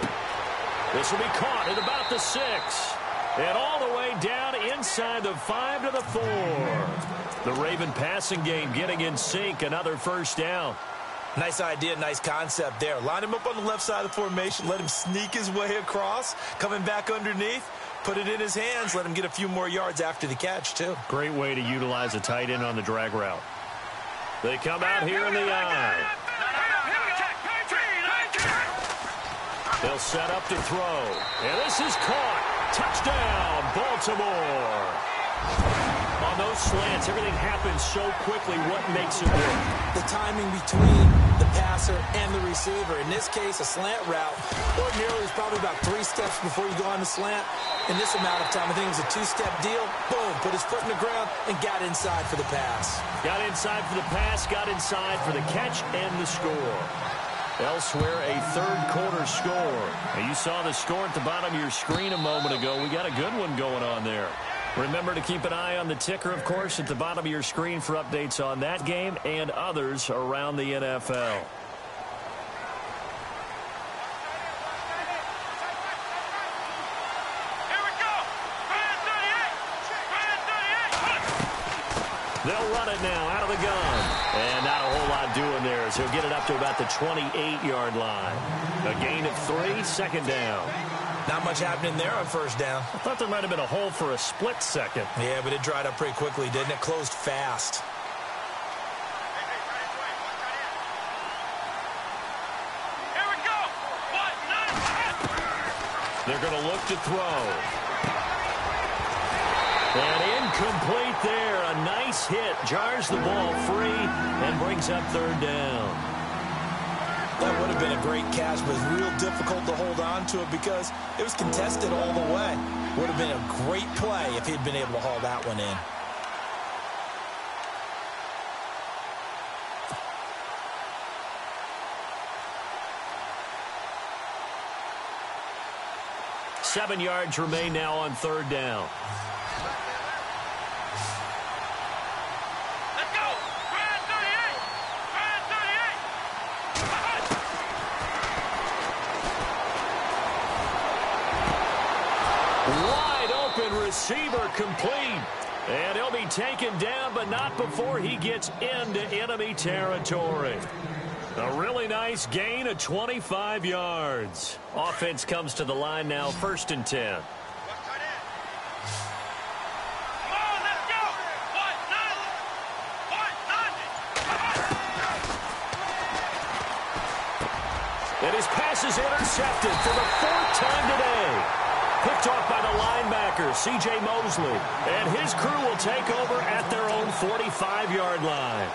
[SPEAKER 3] This will be caught at about the 6. And all the way down inside the 5 to the 4. The Raven passing game getting in sync. Another first down.
[SPEAKER 4] Nice idea, nice concept there. Line him up on the left side of the formation. Let him sneak his way across. Coming back underneath. Put it in his hands. Let him get a few more yards after the catch, too.
[SPEAKER 3] Great way to utilize a tight end on the drag route. They come out here in the eye. They'll set up to throw. And this is caught. Touchdown, Baltimore. On those slants, everything happens so quickly. What makes it work?
[SPEAKER 4] The timing between the passer and the receiver. In this case, a slant route. Ordinarily, it's probably about 3 steps before you go on the slant. In this amount of time, I think it was a 2-step deal. Boom, put his foot in the ground and got inside for the pass.
[SPEAKER 3] Got inside for the pass, got inside for the catch and the score. Elsewhere, a 3rd quarter score. Now, you saw the score at the bottom of your screen a moment ago. We got a good one going on there. Remember to keep an eye on the ticker, of course, at the bottom of your screen for updates on that game and others around the NFL. They'll run it now out of the gun. And not a whole lot doing there as he'll get it up to about the 28-yard line. A gain of 3, 2nd down.
[SPEAKER 4] Not much happening there on first down.
[SPEAKER 3] I thought there might have been a hole for a split second.
[SPEAKER 4] Yeah, but it dried up pretty quickly, didn't it? Closed fast.
[SPEAKER 5] Here we go.
[SPEAKER 3] They're going to look to throw. And incomplete there. A nice hit. Jars the ball free and brings up 3rd down.
[SPEAKER 4] That would have been a great catch, but it's real difficult to hold on to it because it was contested all the way. Would have been a great play if he'd been able to haul that one in.
[SPEAKER 3] Seven yards remain now on 3rd down. Receiver complete. And he'll be taken down, but not before he gets into enemy territory. A really nice gain of 25 yards. Offense comes to the line now, 1st and 10. And his pass is intercepted for the 4th time today. Picked off by the linebacker, C.J. Mosley. And his crew will take over at their own 45-yard line.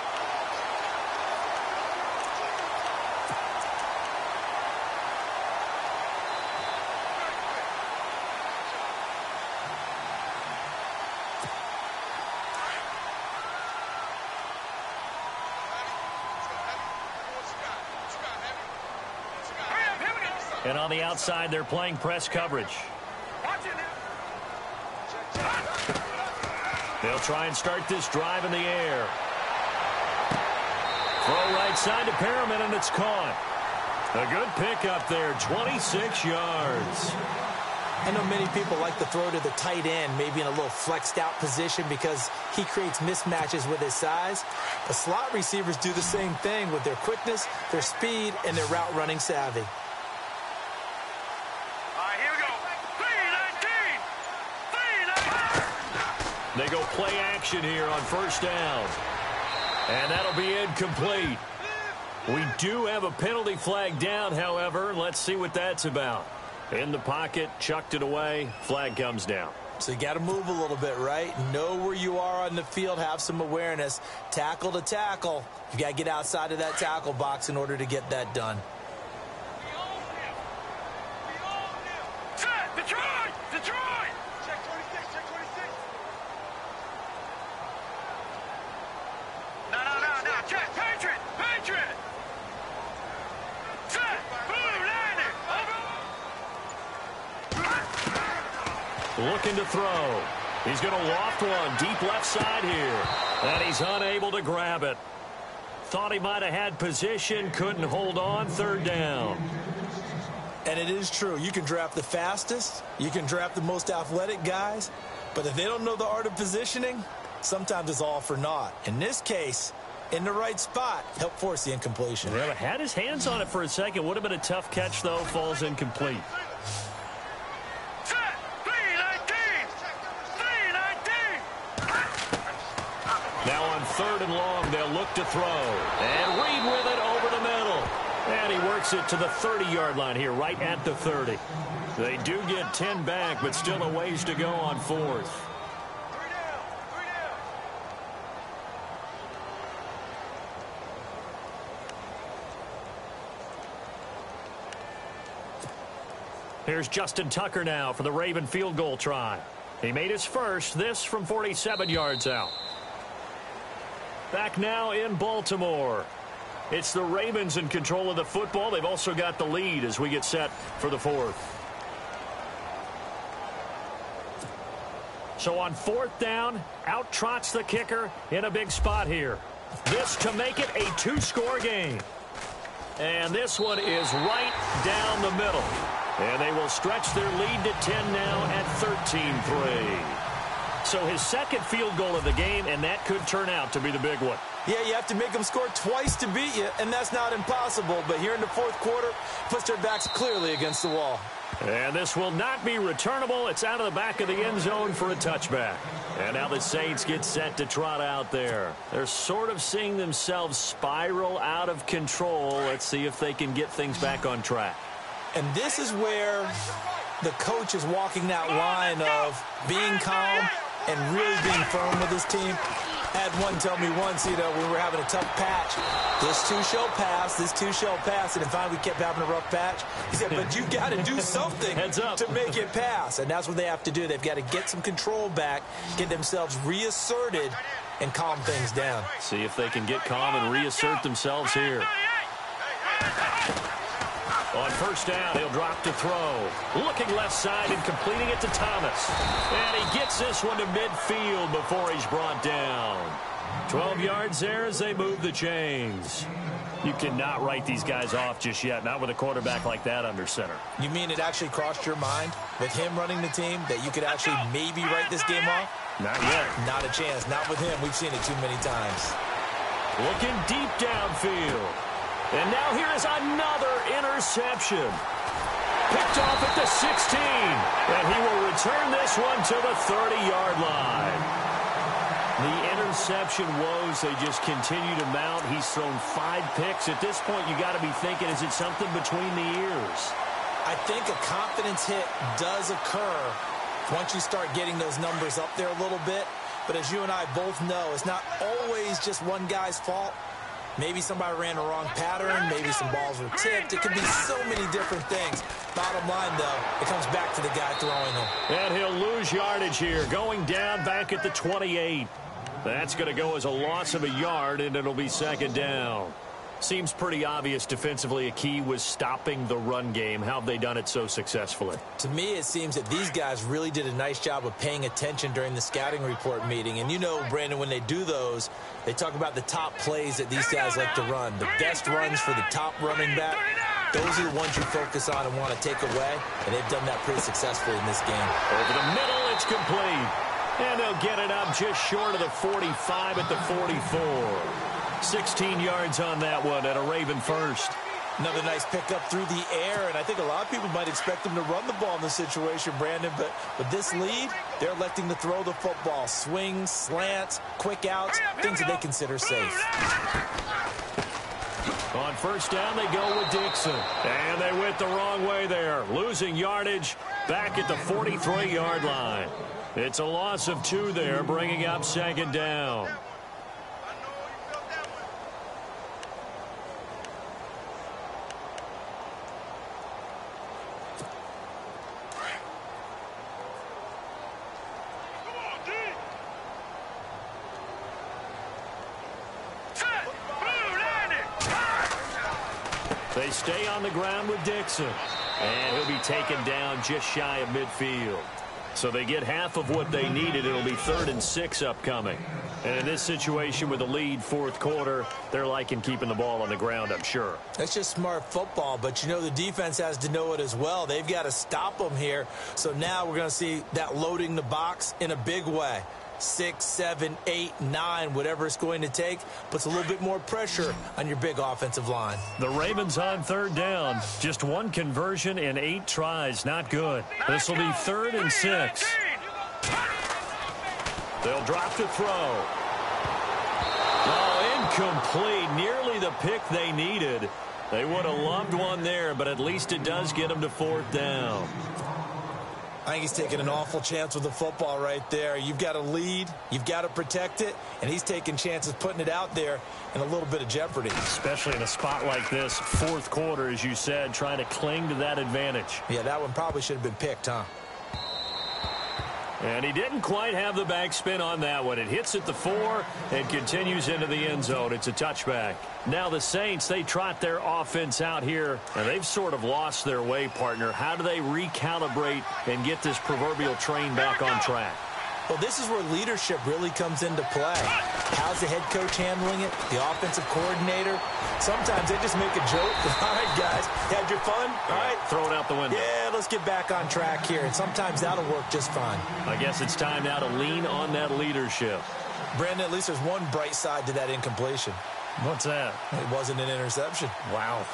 [SPEAKER 3] And on the outside, they're playing press coverage. They'll try and start this drive in the air. Throw right side to Perriman, and it's caught. A good pickup there, 26 yards.
[SPEAKER 4] I know many people like to throw to the tight end, maybe in a little flexed out position because he creates mismatches with his size. But slot receivers do the same thing with their quickness, their speed, and their route running savvy.
[SPEAKER 3] They go play action here on first down. And that'll be incomplete. We do have a penalty flag down, however. Let's see what that's about. In the pocket, chucked it away. Flag comes down.
[SPEAKER 4] So you got to move a little bit, right? Know where you are on the field. Have some awareness. Tackle to tackle. You got to get outside of that tackle box in order to get that done.
[SPEAKER 5] Detroit! Check 26, check 26. No, check, Patriot! Set, boom, landing, over.
[SPEAKER 3] Looking to throw. He's going to loft one deep left side here. And he's unable to grab it. Thought he might have had position, couldn't hold on, 3rd down.
[SPEAKER 4] And it is true. You can draft the fastest. You can draft the most athletic guys. But if they don't know the art of positioning, sometimes it's all for naught. In this case, in the right spot, help force the incompletion.
[SPEAKER 3] Yeah, had his hands on it for a second. Would have been a tough catch, though. Falls incomplete.
[SPEAKER 5] Set, 319.
[SPEAKER 3] Now on 3rd and long, they'll look to throw. And Reed with it over the middle. And he works it to the 30-yard line here, right at the 30. They do get 10 back, but still a ways to go on 4th. Here's Justin Tucker now for the Raven field goal try. He made his first, this from 47 yards out. Back now in Baltimore. It's the Ravens in control of the football. They've also got the lead as we get set for the 4th. So on 4th down, out trots the kicker in a big spot here. This to make it a 2-score game. And this one is right down the middle. And they will stretch their lead to 10 now at 13-3. So his 2nd field goal of the game, and that could turn out to be the big one.
[SPEAKER 4] Yeah, you have to make them score twice to beat you, and that's not impossible. But here in the 4th quarter, puts their backs clearly against the wall.
[SPEAKER 3] And this will not be returnable. It's out of the back of the end zone for a touchback. And now the Saints get set to trot out there. They're sort of seeing themselves spiral out of control. Let's see if they can get things back on track.
[SPEAKER 4] And this is where the coach is walking that line of being calm and really being firm with his team. I had one tell me once, when we were having a tough patch, this too shall pass, and then finally we kept having a rough patch. He said, but you've got to do something to make it pass. And that's what they have to do. They've got to get some control back, get themselves reasserted, and calm things down.
[SPEAKER 3] See if they can get calm and reassert themselves here. On 1st down, he'll drop to throw. Looking left side and completing it to Thomas. And he gets this one to midfield before he's brought down. 12 yards there as they move the chains. You cannot write these guys off just yet, not with a quarterback like that under center.
[SPEAKER 4] You mean it actually crossed your mind with him running the team that you could actually maybe write this game off?
[SPEAKER 3] Not yet.
[SPEAKER 4] Not a chance. Not with him. We've seen it too many times.
[SPEAKER 3] Looking deep downfield. And now here is another interception. Picked off at the 16. And he will return this one to the 30-yard line. The interception woes, they just continue to mount. He's thrown 5 picks. At this point, you got to be thinking, is it something between the ears?
[SPEAKER 4] I think a confidence hit does occur once you start getting those numbers up there a little bit. But as you and I both know, it's not always just one guy's fault. Maybe somebody ran the wrong pattern. Maybe some balls were tipped. It could be so many different things. Bottom line, though, it comes back to the guy throwing them.
[SPEAKER 3] And he'll lose yardage here, going down back at the 28. That's going to go as a loss of a yard, and it'll be second down. Seems pretty obvious defensively a key was stopping the run game. How have they done it so successfully?
[SPEAKER 4] To me, it seems that these guys really did a nice job of paying attention during the scouting report meeting. And you know, Brandon, when they do those, they talk about the top plays that these guys like to run. The best runs for the top running back. Those are the ones you focus on and want to take away. And they've done that pretty successfully in this game.
[SPEAKER 3] Over the middle, it's complete. And they'll get it up just short of the 45 at the 44. 16 yards on that one and a Raven first.
[SPEAKER 4] Another nice pickup through the air, and I think a lot of people might expect them to run the ball in this situation, Brandon, but with this lead, they're electing to throw the football. Swings, slants, quick outs, things that they consider safe.
[SPEAKER 3] On first down, they go with Dixon. And they went the wrong way there, losing yardage back at the 43-yard line. It's a loss of 2 there, bringing up second down. They stay on the ground with Dixon. And he'll be taken down just shy of midfield. So they get half of what they needed. It'll be 3rd and 6 upcoming. And in this situation with a lead fourth quarter, they're liking keeping the ball on the ground, I'm sure.
[SPEAKER 4] That's just smart football, but you know the defense has to know it as well. They've got to stop them here. So now we're going to see that loading the box in a big way. 6, 7, 8, 9, whatever it's going to take, puts a little bit more pressure on your big offensive line.
[SPEAKER 3] The Ravens on 3rd down. Just 1 conversion in 8 tries. Not good. This will be 3rd and 6. They'll drop to throw. Oh, incomplete. Nearly the pick they needed. They would have loved one there, but at least it does get them to 4th down.
[SPEAKER 4] I think he's taking an awful chance with the football right there. You've got to lead, you've got to protect it, and he's taking chances putting it out there in a little bit of jeopardy.
[SPEAKER 3] Especially in a spot like this, fourth quarter, as you said, trying to cling to that advantage.
[SPEAKER 4] Yeah, that one probably should have been picked, huh?
[SPEAKER 3] And he didn't quite have the backspin on that one. It hits at the 4 and continues into the end zone. It's a touchback. Now the Saints, they trot their offense out here, and they've sort of lost their way, partner. How do they recalibrate and get this proverbial train back on track?
[SPEAKER 4] Well, this is where leadership really comes into play. How's the head coach handling it? The offensive coordinator? Sometimes they just make a joke. All right, guys, you had your fun? All right.
[SPEAKER 3] Throw it out the window.
[SPEAKER 4] Yeah, let's get back on track here. And sometimes that'll work just fine.
[SPEAKER 3] I guess it's time now to lean on that leadership.
[SPEAKER 4] Brandon, at least there's one bright side to that incompletion.
[SPEAKER 3] What's that?
[SPEAKER 4] It wasn't an interception.
[SPEAKER 3] Wow.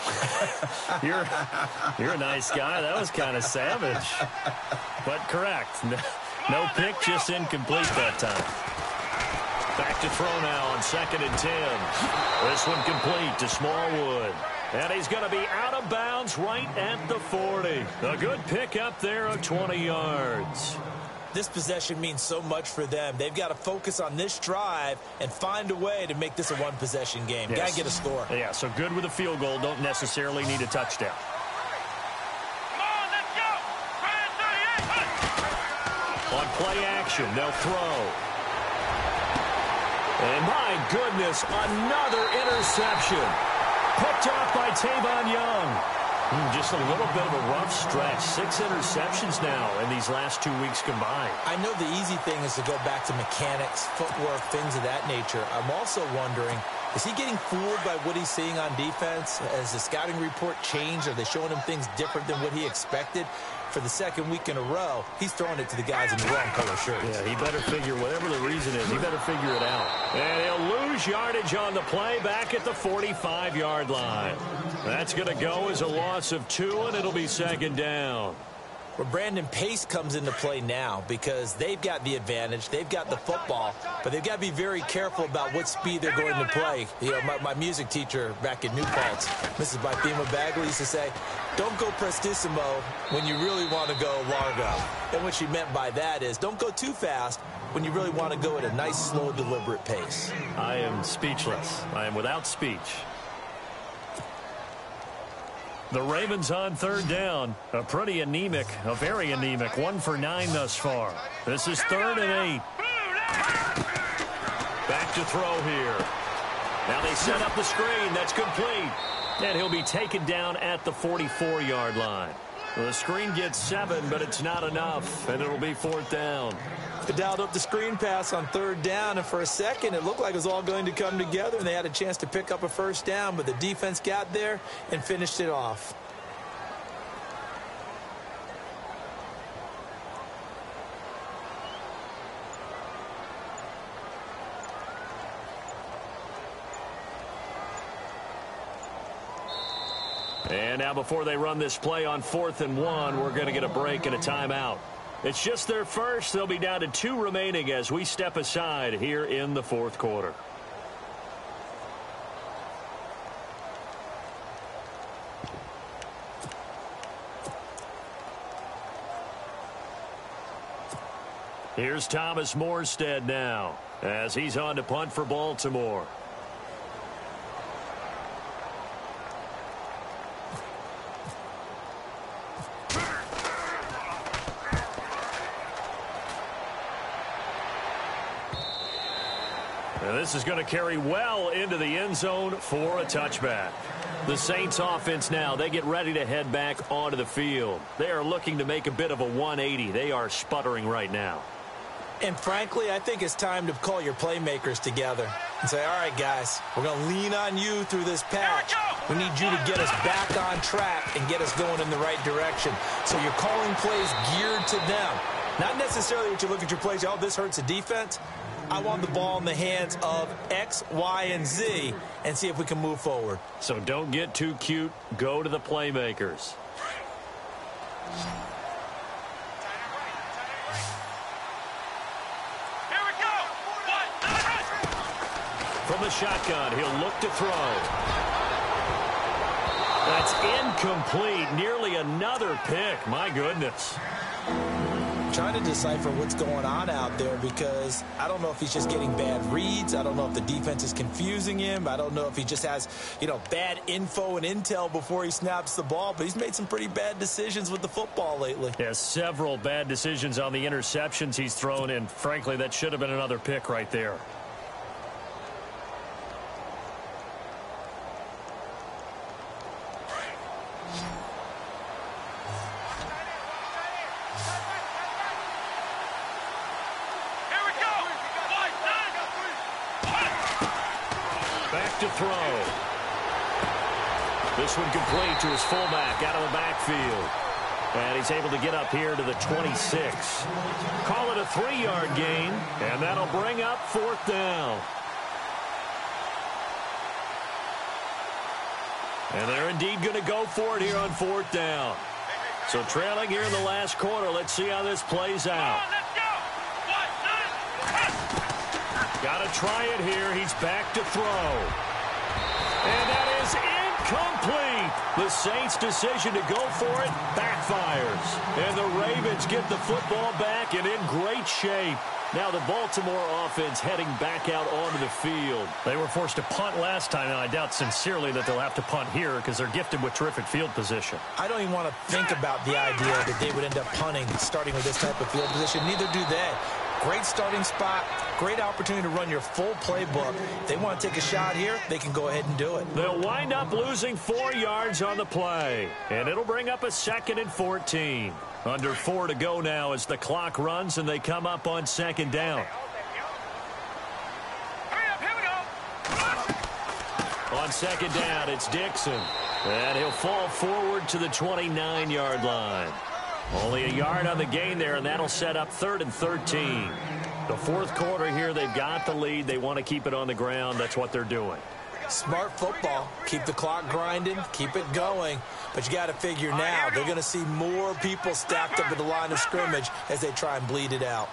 [SPEAKER 3] You're a nice guy. That was kind of savage. But correct. No pick, just incomplete that time. Back to throw now on 2nd and 10. This one complete to Smallwood. And he's going to be out of bounds right at the 40. A good pick up there of 20 yards.
[SPEAKER 4] This possession means so much for them. They've got to focus on this drive and find a way to make this a one-possession game.
[SPEAKER 3] Yes.
[SPEAKER 4] Got to get a score.
[SPEAKER 3] Yeah, so good with a field goal. Don't necessarily need a touchdown. On play action, they'll throw. And my goodness, another interception. Picked off by Tavon Young. Just a little bit of a rough stretch. 6 interceptions now in these last 2 weeks combined.
[SPEAKER 4] I know the easy thing is to go back to mechanics, footwork, things of that nature. I'm also wondering, is he getting fooled by what he's seeing on defense? Has the scouting report changed? Are they showing him things different than what he expected? For the 2nd week in a row, he's throwing it to the guys in the wrong color shirts.
[SPEAKER 3] Yeah, he better figure, whatever the reason is, he better figure it out. And he'll lose yardage on the play back at the 45-yard line. That's going to go as a loss of 2, and it'll be 2nd down.
[SPEAKER 4] where Brandon Pace comes into play now because they've got the advantage. They've got the football, but they've got to be very careful about what speed they're going to play. You know, my music teacher back in New Paltz, Mrs. Bythema Bagley, used to say, don't go prestissimo when you really want to go largo. And what she meant by that is don't go too fast when you really want to go at a nice, slow, deliberate pace.
[SPEAKER 3] I am speechless. I am without speech. The Ravens on third down. A pretty anemic, a very anemic 1 for 9 thus far. This is 3rd and 8. Back to throw here. Now they set up the screen. That's complete. And he'll be taken down at the 44-yard line. Well, the screen gets 7, but it's not enough, and it'll be 4th down.
[SPEAKER 4] They dialed up the screen pass on 3rd down, and for a second it looked like it was all going to come together, and they had a chance to pick up a 1st down, but the defense got there and finished it off.
[SPEAKER 3] And now before they run this play on 4th and 1, we're going to get a break and a timeout. It's just their first. They'll be down to 2 remaining as we step aside here in the 4th quarter. Here's Thomas Morstead now as he's on to punt for Baltimore. And this is going to carry well into the end zone for a touchback. The Saints offense now, they get ready to head back onto the field. They are looking to make a bit of a 180. They are sputtering right now.
[SPEAKER 4] And frankly, I think it's time to call your playmakers together and say, all right, guys, we're going to lean on you through this patch. We need you to get us back on track and get us going in the right direction. So you're calling plays geared to them. Not necessarily what you look at your plays, oh, this hurts the defense. I want the ball in the hands of X, Y, and Z and see if we can move forward.
[SPEAKER 3] So don't get too cute. Go to the playmakers.
[SPEAKER 5] Here we go.
[SPEAKER 3] From the shotgun, he'll look to throw. That's incomplete. Nearly another pick. My goodness.
[SPEAKER 4] Trying to decipher what's going on out there because I don't know if he's just getting bad reads. I don't know if the defense is confusing him. I don't know if he just has, bad info and intel before he snaps the ball. But he's made some pretty bad decisions with the football lately.
[SPEAKER 3] Yeah, several bad decisions on the interceptions he's thrown in. Frankly, that should have been another pick right there. To throw. This one complete to his fullback out of the backfield. And he's able to get up here to the 26. Call it a 3-yard gain, and that'll bring up 4th down. And they're indeed going to go for it here on 4th down. So trailing here in the last quarter. Let's see how this plays out. Got to try it here. He's back to throw. And that is incomplete. The Saints' decision to go for it backfires. And the Ravens get the football back and in great shape. Now the Baltimore offense heading back out onto the field. They were forced to punt last time, and I doubt sincerely that they'll have to punt here because they're gifted with terrific field position.
[SPEAKER 4] I don't even want to think about the idea that they would end up punting starting with this type of field position. Neither do they. Great starting spot, great opportunity to run your full playbook. If they want to take a shot here, they can go ahead and do it.
[SPEAKER 3] They'll wind up losing 4 yards on the play, and it'll bring up a 2nd and 14. Under 4 to go now as the clock runs and they come up on 2nd down. On 2nd down, it's Dixon, and he'll fall forward to the 29-yard line. Only a yard on the gain there, and that'll set up 3rd and 13. The 4th quarter here, they've got the lead. They want to keep it on the ground. That's what they're doing.
[SPEAKER 4] Smart football. Keep the clock grinding. Keep it going. But you got to figure now, they're going to see more people stacked up at the line of scrimmage as they try and bleed it out.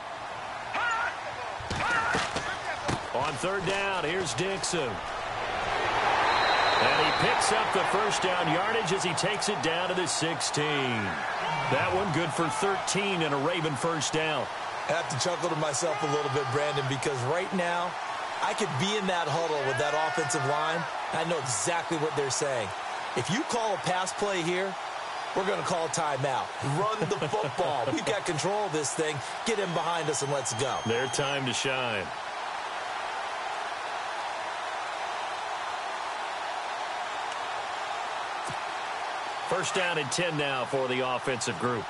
[SPEAKER 3] On third down, here's Dixon. And he picks up the first down yardage as he takes it down to the 16. That one good for 13 and a Raven first down.
[SPEAKER 4] I have to chuckle to myself a little bit, Brandon, because right now I could be in that huddle with that offensive line. I know exactly what they're saying. If you call a pass play here, we're going to call a timeout. Run the football. We've got control of this thing. Get him behind us and let's go.
[SPEAKER 3] Their time to shine. First down and 10 now for the offensive group.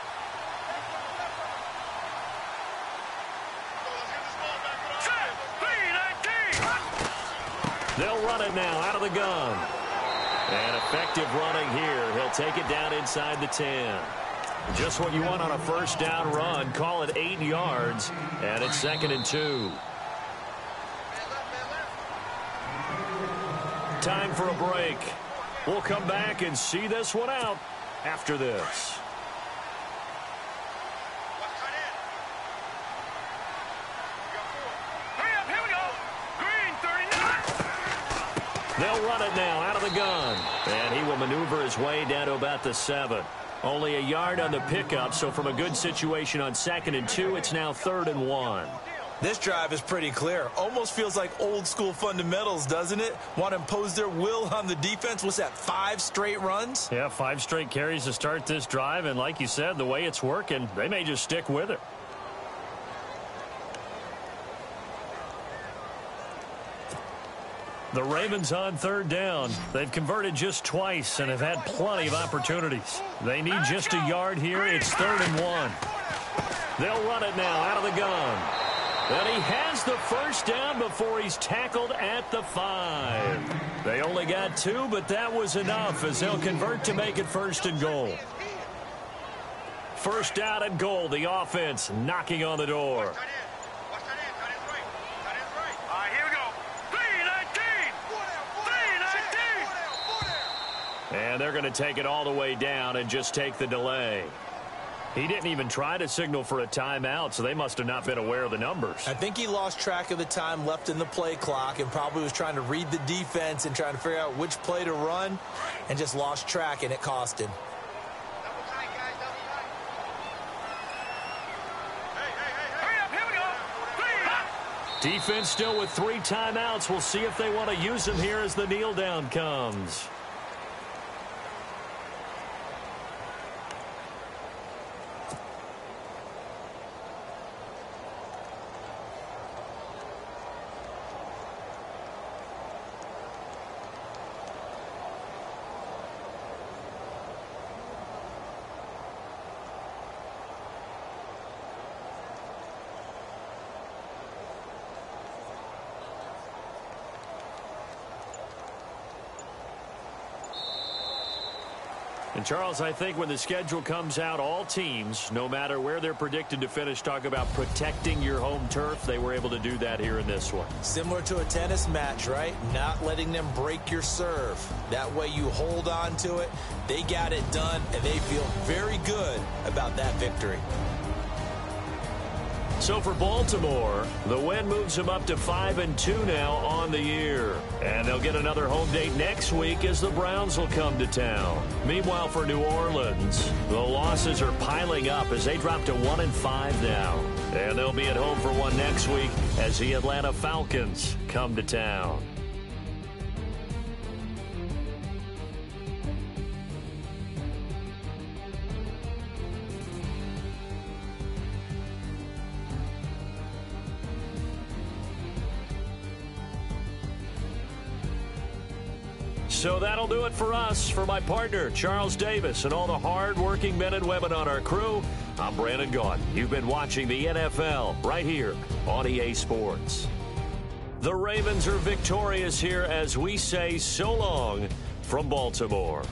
[SPEAKER 3] They'll run it now out of the gun. And effective running here. He'll take it down inside the 10. Just what you want on a first down run. Call it 8 yards. And it's 2nd and 2. Time for a break. We'll come back and see this one out after this. They'll run it now out of the gun. And he will maneuver his way down to about the 7. Only a yard on the pickup, so from a good situation on 2nd and 2, it's now 3rd and 1.
[SPEAKER 4] This drive is pretty clear. Almost feels like old school fundamentals, doesn't it? Want to impose their will on the defense. What's that, 5 straight runs?
[SPEAKER 3] Yeah, 5 straight carries to start this drive. And like you said, the way it's working, they may just stick with it. The Ravens on third down. They've converted just twice and have had plenty of opportunities. They need just a yard here. It's 3rd and 1. They'll run it now out of the gun. And he has the first down before he's tackled at the 5. They only got 2, but that was enough as they'll convert to make it 1st and goal. First down and goal. The offense knocking on the door. And they're going to take it all the way down and just take the delay. He didn't even try to signal for a timeout, so they must have not been aware of the numbers.
[SPEAKER 4] I think he lost track of the time left in the play clock and probably was trying to read the defense and trying to figure out which play to run and just lost track, and it cost him.
[SPEAKER 3] Defense still with 3 timeouts. We'll see if they want to use them here as the kneel down comes. And, Charles, I think when the schedule comes out, all teams, no matter where they're predicted to finish, talk about protecting your home turf. They were able to do that here in this one.
[SPEAKER 4] Similar to a tennis match, right? Not letting them break your serve. That way you hold on to it. They got it done, and they feel very good about that victory.
[SPEAKER 3] So for Baltimore, the win moves them up to 5-2 now on the year. And they'll get another home date next week as the Browns will come to town. Meanwhile, for New Orleans, the losses are piling up as they drop to 1-5 now. And they'll be at home for one next week as the Atlanta Falcons come to town. So that'll do it for us. For my partner, Charles Davis, and all the hard-working men and women on our crew, I'm Brandon Gaudin. You've been watching the NFL right here on EA Sports. The Ravens are victorious here as we say so long from Baltimore.